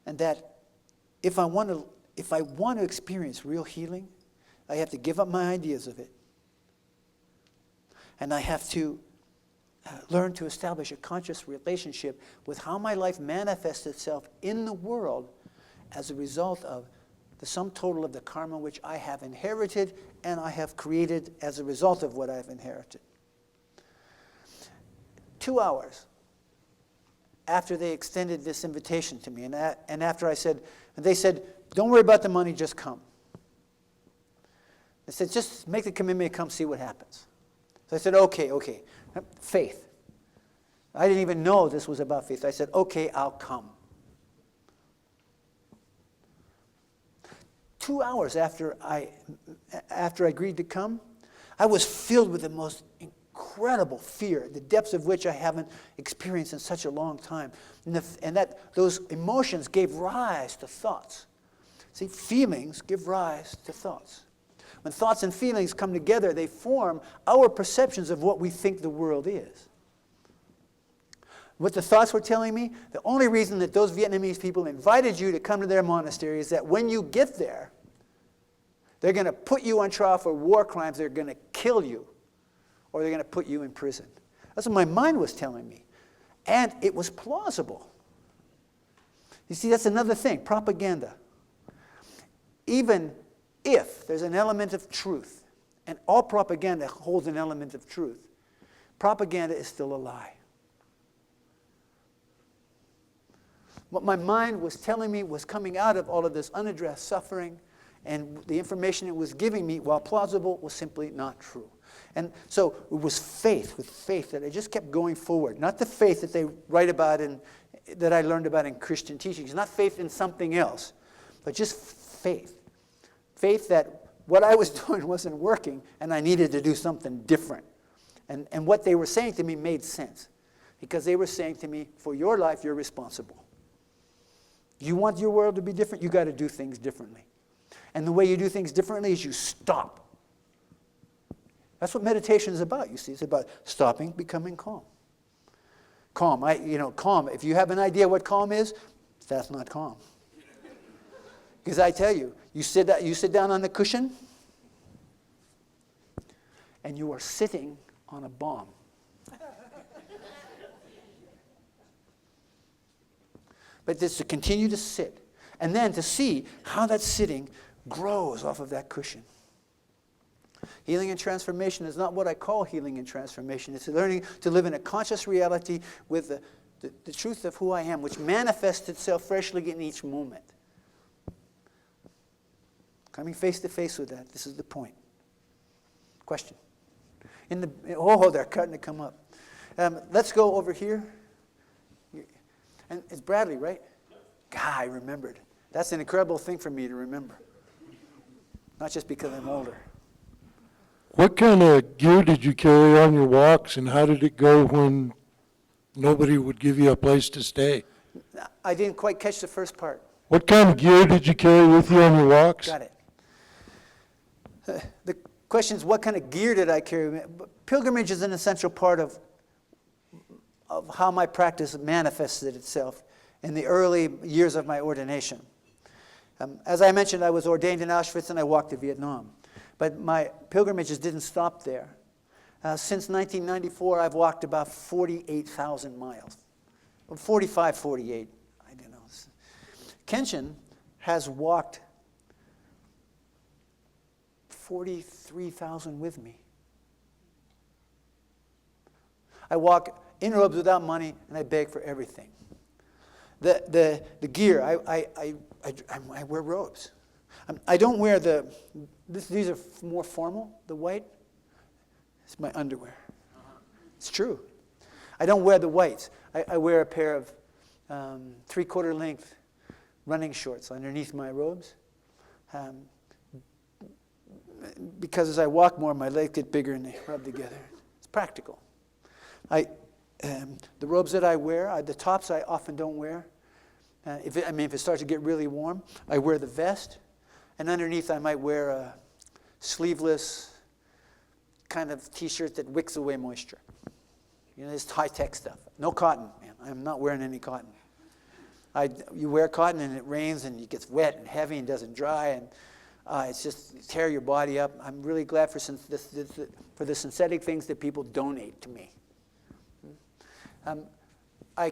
And that if I want to experience real healing, I have to give up my ideas of it. And I have to learn to establish a conscious relationship with how my life manifests itself in the world as a result of the sum total of the karma which I have inherited and I have created as a result of what I've inherited. 2 hours after they extended this invitation to me, and after they said, "Don't worry about the money, just come." They said, "Just make the commitment, come see what happens." So I said, okay. Faith. I didn't even know this was about faith. I said, "Okay, I'll come." 2 hours after I agreed to come, I was filled with the most incredible fear, the depths of which I haven't experienced in such a long time. And that those emotions gave rise to thoughts. See, feelings give rise to thoughts. When thoughts and feelings come together, they form our perceptions of what we think the world is. What the thoughts were telling me, the only reason that those Vietnamese people invited you to come to their monastery is that when you get there, they're going to put you on trial for war crimes, they're going to kill you, or they're going to put you in prison. That's what my mind was telling me. And it was plausible. You see, that's another thing, propaganda. Even if there's an element of truth, and all propaganda holds an element of truth, propaganda is still a lie. What my mind was telling me was coming out of all of this unaddressed suffering, and the information it was giving me, while plausible, was simply not true. And so it was with faith that I just kept going forward. Not the faith that they write about and that I learned about in Christian teachings. Not faith in something else, but just faith. Faith that what I was doing wasn't working and I needed to do something different. And what they were saying to me made sense. Because they were saying to me, for your life, you're responsible. You want your world to be different, you got to do things differently. And the way you do things differently is you stop. That's what meditation is about, you see. It's about stopping, becoming calm. Calm. Calm. If you have an idea what calm is, that's not calm. Because I tell you, you sit down on the cushion, and you are sitting on a bomb. But just to continue to sit, and then to see how that sitting grows off of that cushion. Healing and transformation is not what I call healing and transformation. It's learning to live in a conscious reality with the truth of who I am, which manifests itself freshly in each moment. Coming face to face with that. This is the point. Question? They're cutting to come up. Let's go over here. And it's Bradley, right? God, I remembered. That's an incredible thing for me to remember. Not just because I'm older. What kind of gear did you carry on your walks, and how did it go when nobody would give you a place to stay? I didn't quite catch the first part. What kind of gear did you carry with you on your walks? Got it. The question is, what kind of gear did I carry? Pilgrimage is an essential part of how my practice manifested itself in the early years of my ordination. As I mentioned, I was ordained in Auschwitz and I walked to Vietnam. But my pilgrimages didn't stop there. Since 1994, I've walked about 48,000 miles. 45, 48, I don't know. Kenshin has walked 43,000 with me. I walk in robes without money, and I beg for everything. The gear, I wear robes. I don't wear these are more formal, the white. It's my underwear. It's true. I don't wear the whites. I wear a pair of 3/4 length running shorts underneath my robes. Because as I walk more, my legs get bigger and they rub together. It's practical. The robes that I wear, the tops I often don't wear. If it starts to get really warm, I wear the vest, and underneath I might wear a sleeveless kind of T-shirt that wicks away moisture. This high-tech stuff. No cotton, man. I'm not wearing any cotton. You wear cotton and it rains and it gets wet and heavy and doesn't dry, and it's just tear your body up. I'm really glad for the synthetic things that people donate to me. I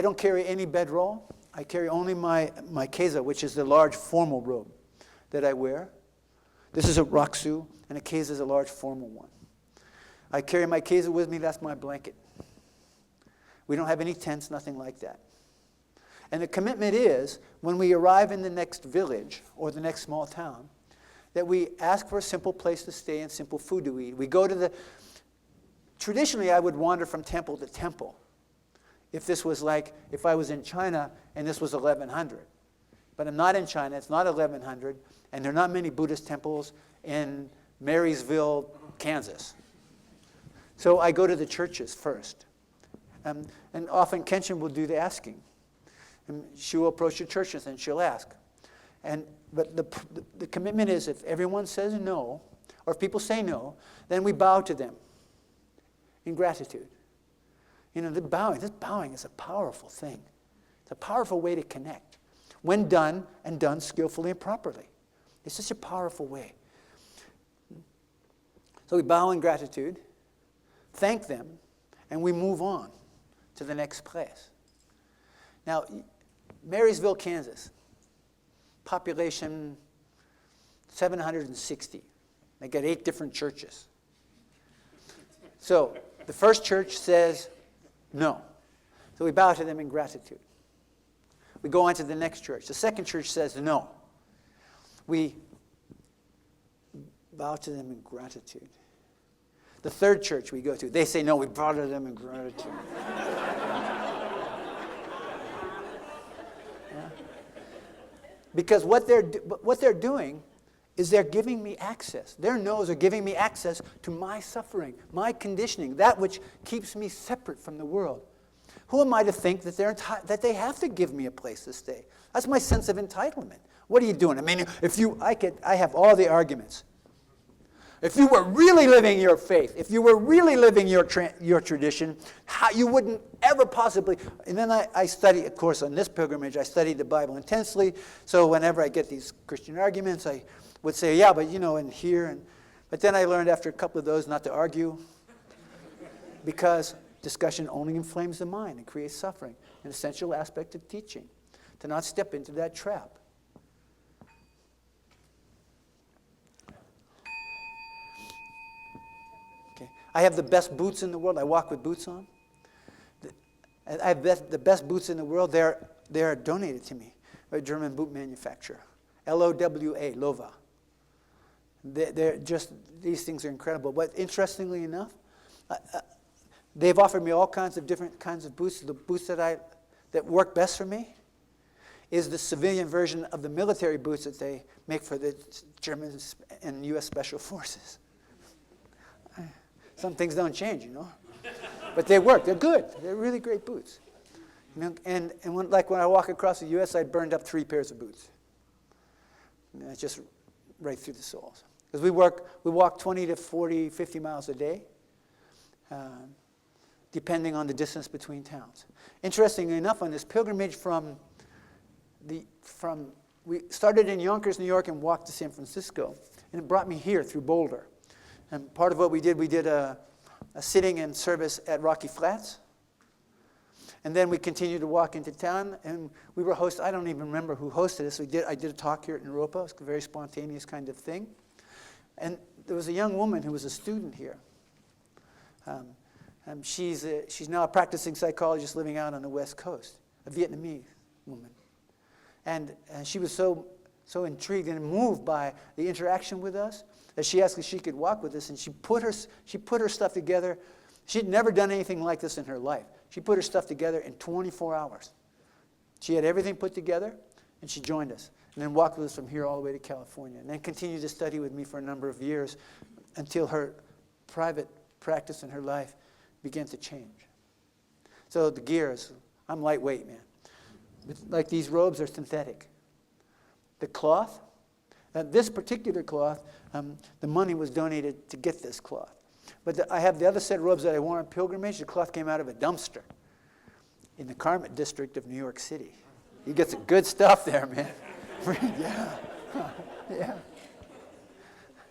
don't carry any bedroll. I carry only my keza, which is the large formal robe that I wear. This is a raksu, and a keza is a large formal one. I carry my keza with me. That's my blanket. We don't have any tents, nothing like that. And the commitment is, when we arrive in the next village or the next small town, that we ask for a simple place to stay and simple food to eat. We go to traditionally I would wander from temple to temple. If I was in China and this was 1100. But I'm not in China, it's not 1100, and there are not many Buddhist temples in Marysville, Kansas. So I go to the churches first. And often Kenshin will do the asking. And she will approach the churches and she'll ask. But the commitment is, if everyone says no, or if people say no, then we bow to them in gratitude. This bowing is a powerful thing. It's a powerful way to connect. When done, and done skillfully and properly. It's such a powerful way. So we bow in gratitude, thank them, and we move on to the next place. Now, Marysville, Kansas, population 760. They got 8 different churches. So the first church says no. So we bow to them in gratitude. We go on to the next church. The second church says no. We bow to them in gratitude. The third church we go to, they say no, we bow to them in gratitude. Yeah. Because what they're doing is they're giving me access. Their no's are giving me access to my suffering, my conditioning, that which keeps me separate from the world. Who am I to think that they have to give me a place to stay? That's my sense of entitlement. What are you doing? I mean, I have all the arguments. If you were really living your faith, if you were really living your tradition, how you wouldn't ever possibly. And then I study, of course, on this pilgrimage, I studied the Bible intensely. So whenever I get these Christian arguments, I would say, yeah, but and here. But then I learned after a couple of those not to argue, because discussion only inflames the mind and creates suffering, an essential aspect of teaching, to not step into that trap. Okay. I have the best boots in the world. I walk with boots on. I have the best boots in the world. They're donated to me by a German boot manufacturer, LOWA, Lova. They're just, these things are incredible. But interestingly enough, they've offered me all kinds of different kinds of boots. The boots that work best for me is the civilian version of the military boots that they make for the German and U.S. Special Forces. Some things don't change, But they work. They're good. They're really great boots. And when I walk across the U.S., I burned up 3 pairs of boots. It's just right through the soles. Because we walk 20 to 40, 50 miles a day, depending on the distance between towns. Interestingly enough, on this pilgrimage we started in Yonkers, New York, and walked to San Francisco, and it brought me here through Boulder. And part of what we did a sitting and service at Rocky Flats. And then we continued to walk into town, and we were hosted. I don't even remember who hosted us. I did a talk here at Naropa. It was a very spontaneous kind of thing. And there was a young woman who was a student here. She's now a practicing psychologist living out on the West Coast, a Vietnamese woman. And she was so intrigued and moved by the interaction with us that she asked if she could walk with us, and she put her stuff together. She'd never done anything like this in her life. She put her stuff together in 24 hours. She had everything put together, and she joined us, and then walked with us from here all the way to California, and then continued to study with me for a number of years until her private practice in her life began to change. So the gears, I'm lightweight, man. Like these robes are synthetic. The cloth, this particular cloth, the money was donated to get this cloth. But I have the other set of robes that I wore on pilgrimage. The cloth came out of a dumpster in the Carmel district of New York City. You get some good stuff there, man. Yeah. Yeah.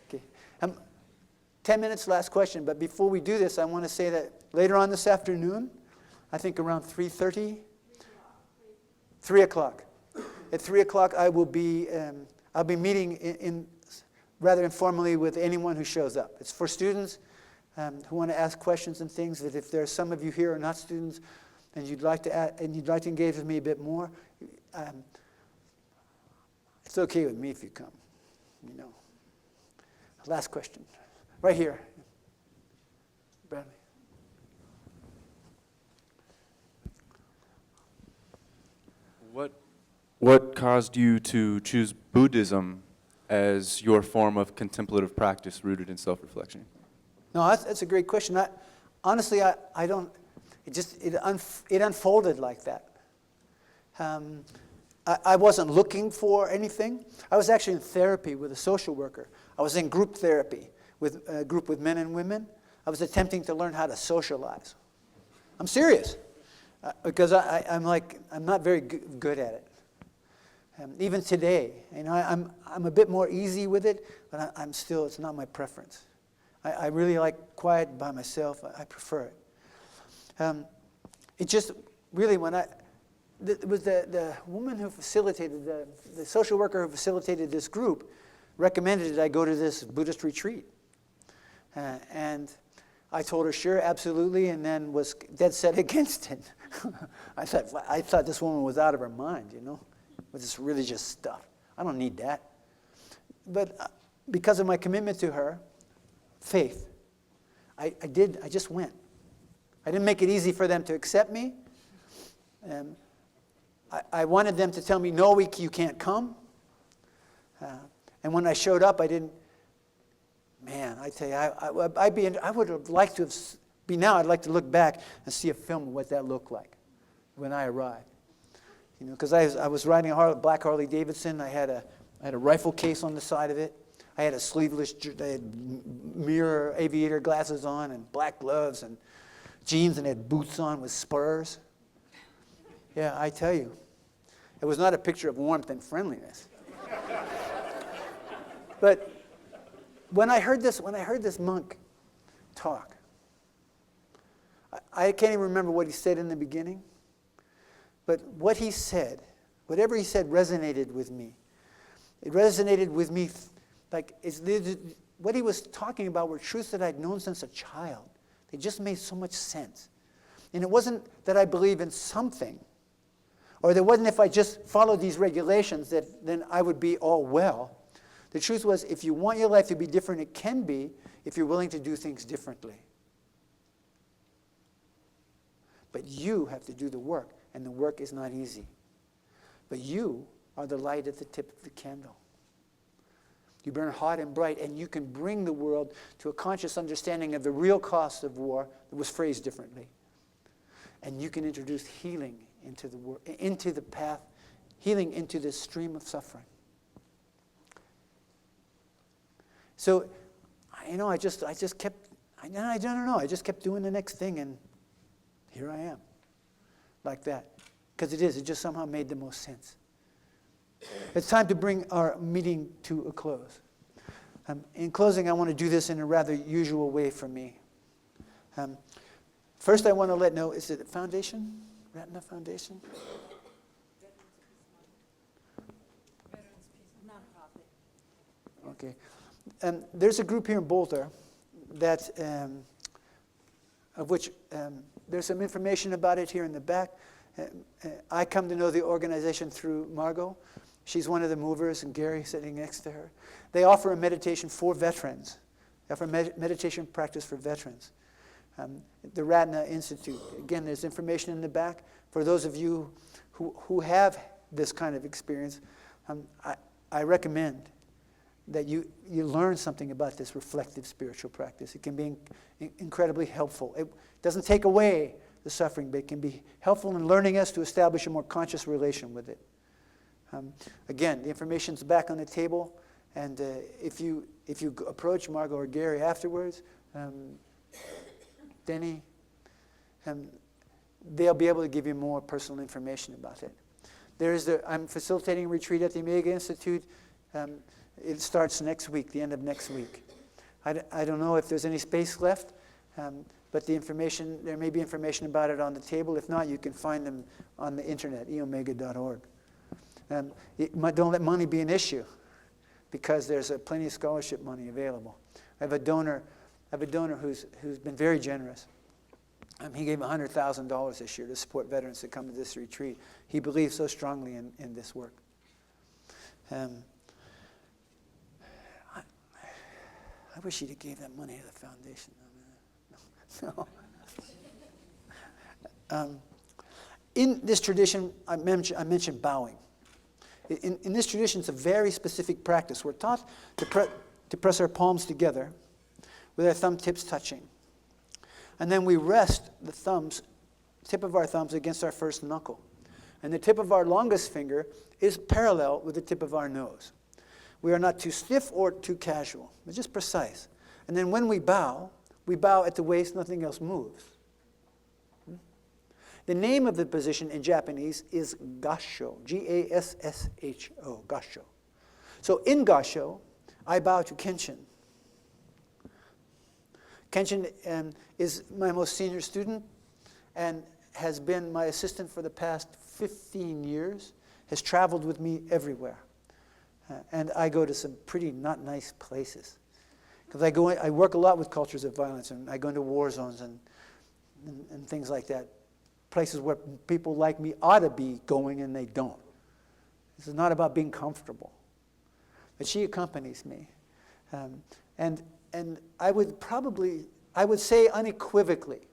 Okay. 10 minutes, last question. But before we do this, I want to say that later on this afternoon, I think around 3:30, 3 o'clock. At 3 o'clock, I'll be meeting in rather informally with anyone who shows up. It's for students who want to ask questions and things. That if there's some of you here who are not students and you'd like to engage with me a bit more, it's okay with me if you come. Last question, right here, Bradley. What caused you to choose Buddhism as your form of contemplative practice rooted in self-reflection? No, that's a great question. Honestly, I don't. It unfolded like that. I wasn't looking for anything. I was actually in therapy with a social worker. I was in group therapy with a group with men and women. I was attempting to learn how to socialize. I'm serious, because I'm not very good at it. Even today, I'm a bit more easy with it, but it's not my preference. I really like quiet by myself. I prefer it. It just really, it was the woman who facilitated, the social worker who facilitated this group recommended that I go to this Buddhist retreat. And I told her, sure, absolutely, and then was dead set against it. I thought this woman was out of her mind, with this religious stuff. I don't need that. But because of my commitment to her, faith, I just went. I didn't make it easy for them to accept me. I wanted them to tell me, no, you can't come. And when I showed up, I didn't, man, I tell you, I would have liked to I'd like to look back and see a film of what that looked like when I arrived. Because I was riding a black Harley Davidson. I had a rifle case on the side of it. I had a sleeveless, I had mirror aviator glasses on and black gloves and jeans and had boots on with spurs. Yeah, I tell you, it was not a picture of warmth and friendliness. But when I heard this monk talk, I can't even remember what he said in the beginning, but what he said, whatever he said resonated with me. It resonated with me like what he was talking about were truths that I'd known since a child. They just made so much sense. And it wasn't that I believe in something, or there wasn't if I just followed these regulations that then I would be all well. The truth was, if you want your life to be different, it can be if you're willing to do things differently. But you have to do the work, and the work is not easy. But you are the light at the tip of the candle. You burn hot and bright, and you can bring the world to a conscious understanding of the real cost of war that was phrased differently. And you can introduce healing into the path, healing into this stream of suffering. So, I just kept, I don't know, I just kept doing the next thing, and here I am, like that. Because it just somehow made the most sense. It's time to bring our meeting to a close. In closing, I want to do this in a rather usual way for me. First, I want to know, is it a foundation? Ratna Foundation? Okay. There's a group here in Boulder that, of which there's some information about it here in the back. I come to know the organization through Margot. She's one of the movers, and Gary sitting next to her. They offer a meditation for veterans. They offer meditation practice for veterans. The Ratna Institute. Again, there's information in the back. For those of you who have this kind of experience, I recommend that you learn something about this reflective spiritual practice. It can be incredibly helpful. It doesn't take away the suffering, but it can be helpful in learning us to establish a more conscious relation with it. Again, the information's back on the table, and if you approach Margot or Gary afterwards, Denny, they'll be able to give you more personal information about it. I'm facilitating a retreat at the Omega Institute. It starts next week, the end of next week. I don't know if there's any space left, but there may be information about it on the table. If not, you can find them on the internet, eomega.org. Don't let money be an issue, because there's plenty of scholarship money available. I have a donor who's been very generous. He gave $100,000 this year to support veterans that come to this retreat. He believes so strongly in this work. I wish he'd have gave that money to the foundation. No. In this tradition, I mentioned bowing. In this tradition, it's a very specific practice. We're taught to press our palms together with our thumb tips touching. And then we rest the tip of our thumbs against our first knuckle. And the tip of our longest finger is parallel with the tip of our nose. We are not too stiff or too casual. We're just precise. And then when we bow at the waist, nothing else moves. The name of the position in Japanese is gassho, G-A-S-S-H-O, gassho. So in gassho, I bow to Kenshin. Kenshin is my most senior student and has been my assistant for the past 15 years, has traveled with me everywhere. And I go to some pretty not nice places. Because I work a lot with cultures of violence, and I go into war zones and things like that. Places where people like me ought to be going and they don't. This is not about being comfortable. But she accompanies me. And I would say unequivocally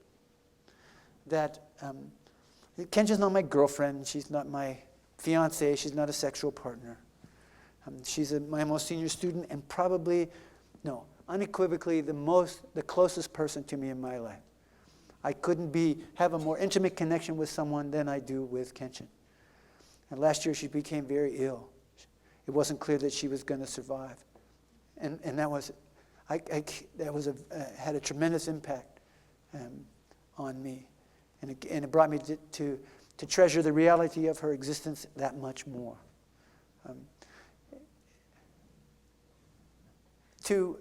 that Kenshin's not my girlfriend, she's not my fiancée, she's not a sexual partner. She's my most senior student, and unequivocally the closest person to me in my life. I couldn't have a more intimate connection with someone than I do with Kenshin. And last year she became very ill. It wasn't clear that she was going to survive. And that was, had a tremendous impact on me. And it brought me to treasure the reality of her existence that much more. To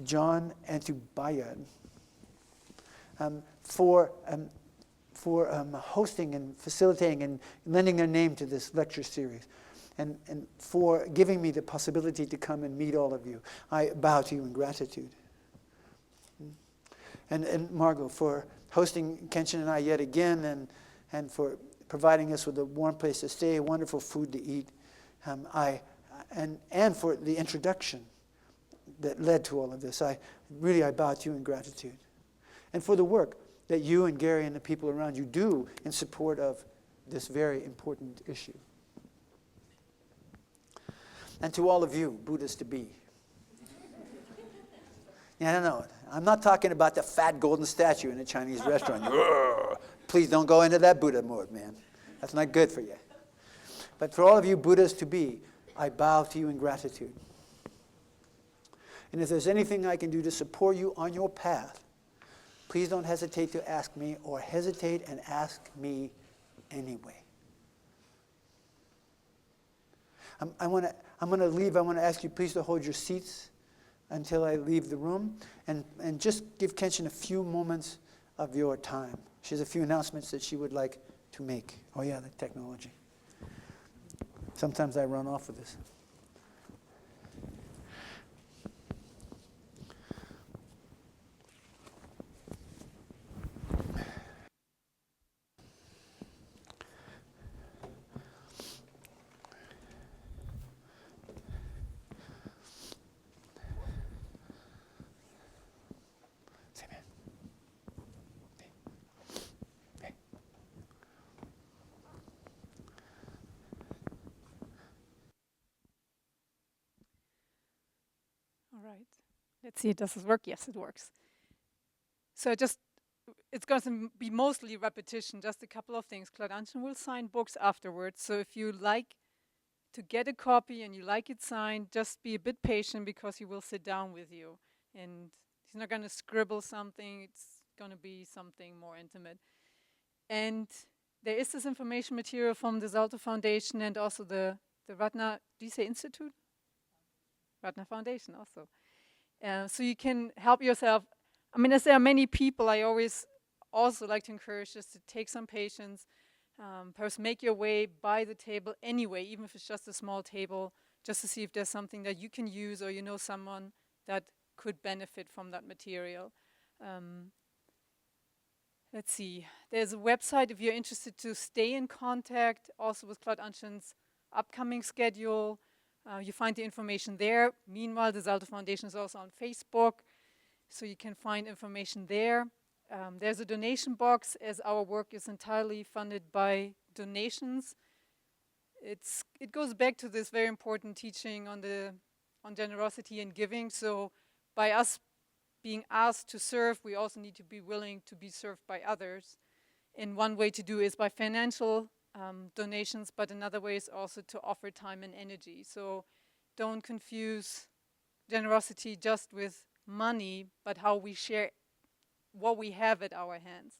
John and to Bayard for hosting and facilitating and lending their name to this lecture series, and for giving me the possibility to come and meet all of you. I bow to you in gratitude. And Margot, for hosting Kenshin and I yet again, and for providing us with a warm place to stay, wonderful food to eat, and for the introduction that led to all of this. I bow to you in gratitude. And for the work that you and Gary and the people around you do in support of this very important issue. And to all of you, Buddhists to be. Yeah, I know. I'm not talking about the fat golden statue in a Chinese restaurant. Please don't go into that Buddha mode, man. That's not good for you. But for all of you Buddhists to be, I bow to you in gratitude. And if there's anything I can do to support you on your path, please don't hesitate to ask me, or hesitate and ask me anyway. I'm going to leave. I want to ask you please to hold your seats until I leave the room, and just give Kenshin a few moments of your time. She has a few announcements that she would like to make. Oh yeah, the technology. Sometimes I run off with this. All right. Let's see, does this work? Yes, it works. So it's going to be mostly repetition, just a couple of things. Claude AnShin will sign books afterwards. So if you like to get a copy and you like it signed, just be a bit patient, because he will sit down with you. And he's not going to scribble something. It's going to be something more intimate. And there is this information material from the Zalto Foundation and also the Ratna, do you say Institute? Ratna Foundation also. So you can help yourself. I mean, as there are many people, I always also like to encourage just to take some patience. Perhaps make your way by the table anyway, even if it's just a small table, just to see if there's something that you can use, or you know someone that could benefit from that material. Let's see. There's a website if you're interested to stay in contact, also with Claude AnShin's upcoming schedule. You find the information there. Meanwhile, the Zalto Foundation is also on Facebook, so you can find information there. There's a donation box, as our work is entirely funded by donations. It goes back to this very important teaching on generosity and giving. So by us being asked to serve, we also need to be willing to be served by others. And one way to do is by financial donations, but another way is also to offer time and energy. So don't confuse generosity just with money, but how we share what we have at our hands.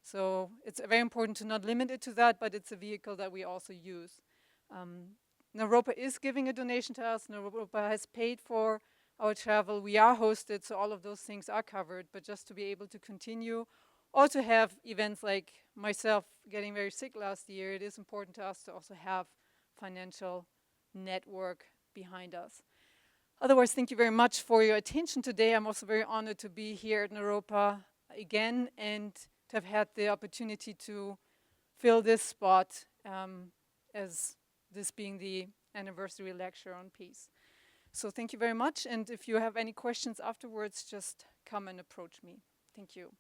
So it's very important to not limit it to that, but it's a vehicle that we also use. Naropa is giving a donation to us. Naropa has paid for our travel. We are hosted, so all of those things are covered, but just to be able to continue, or to have events like myself getting very sick last year, it is important to us to also have financial network behind us. Otherwise, thank you very much for your attention today. I'm also very honored to be here at Naropa again, and to have had the opportunity to fill this spot as this being the anniversary lecture on peace. So thank you very much, and if you have any questions afterwards, just come and approach me. Thank you.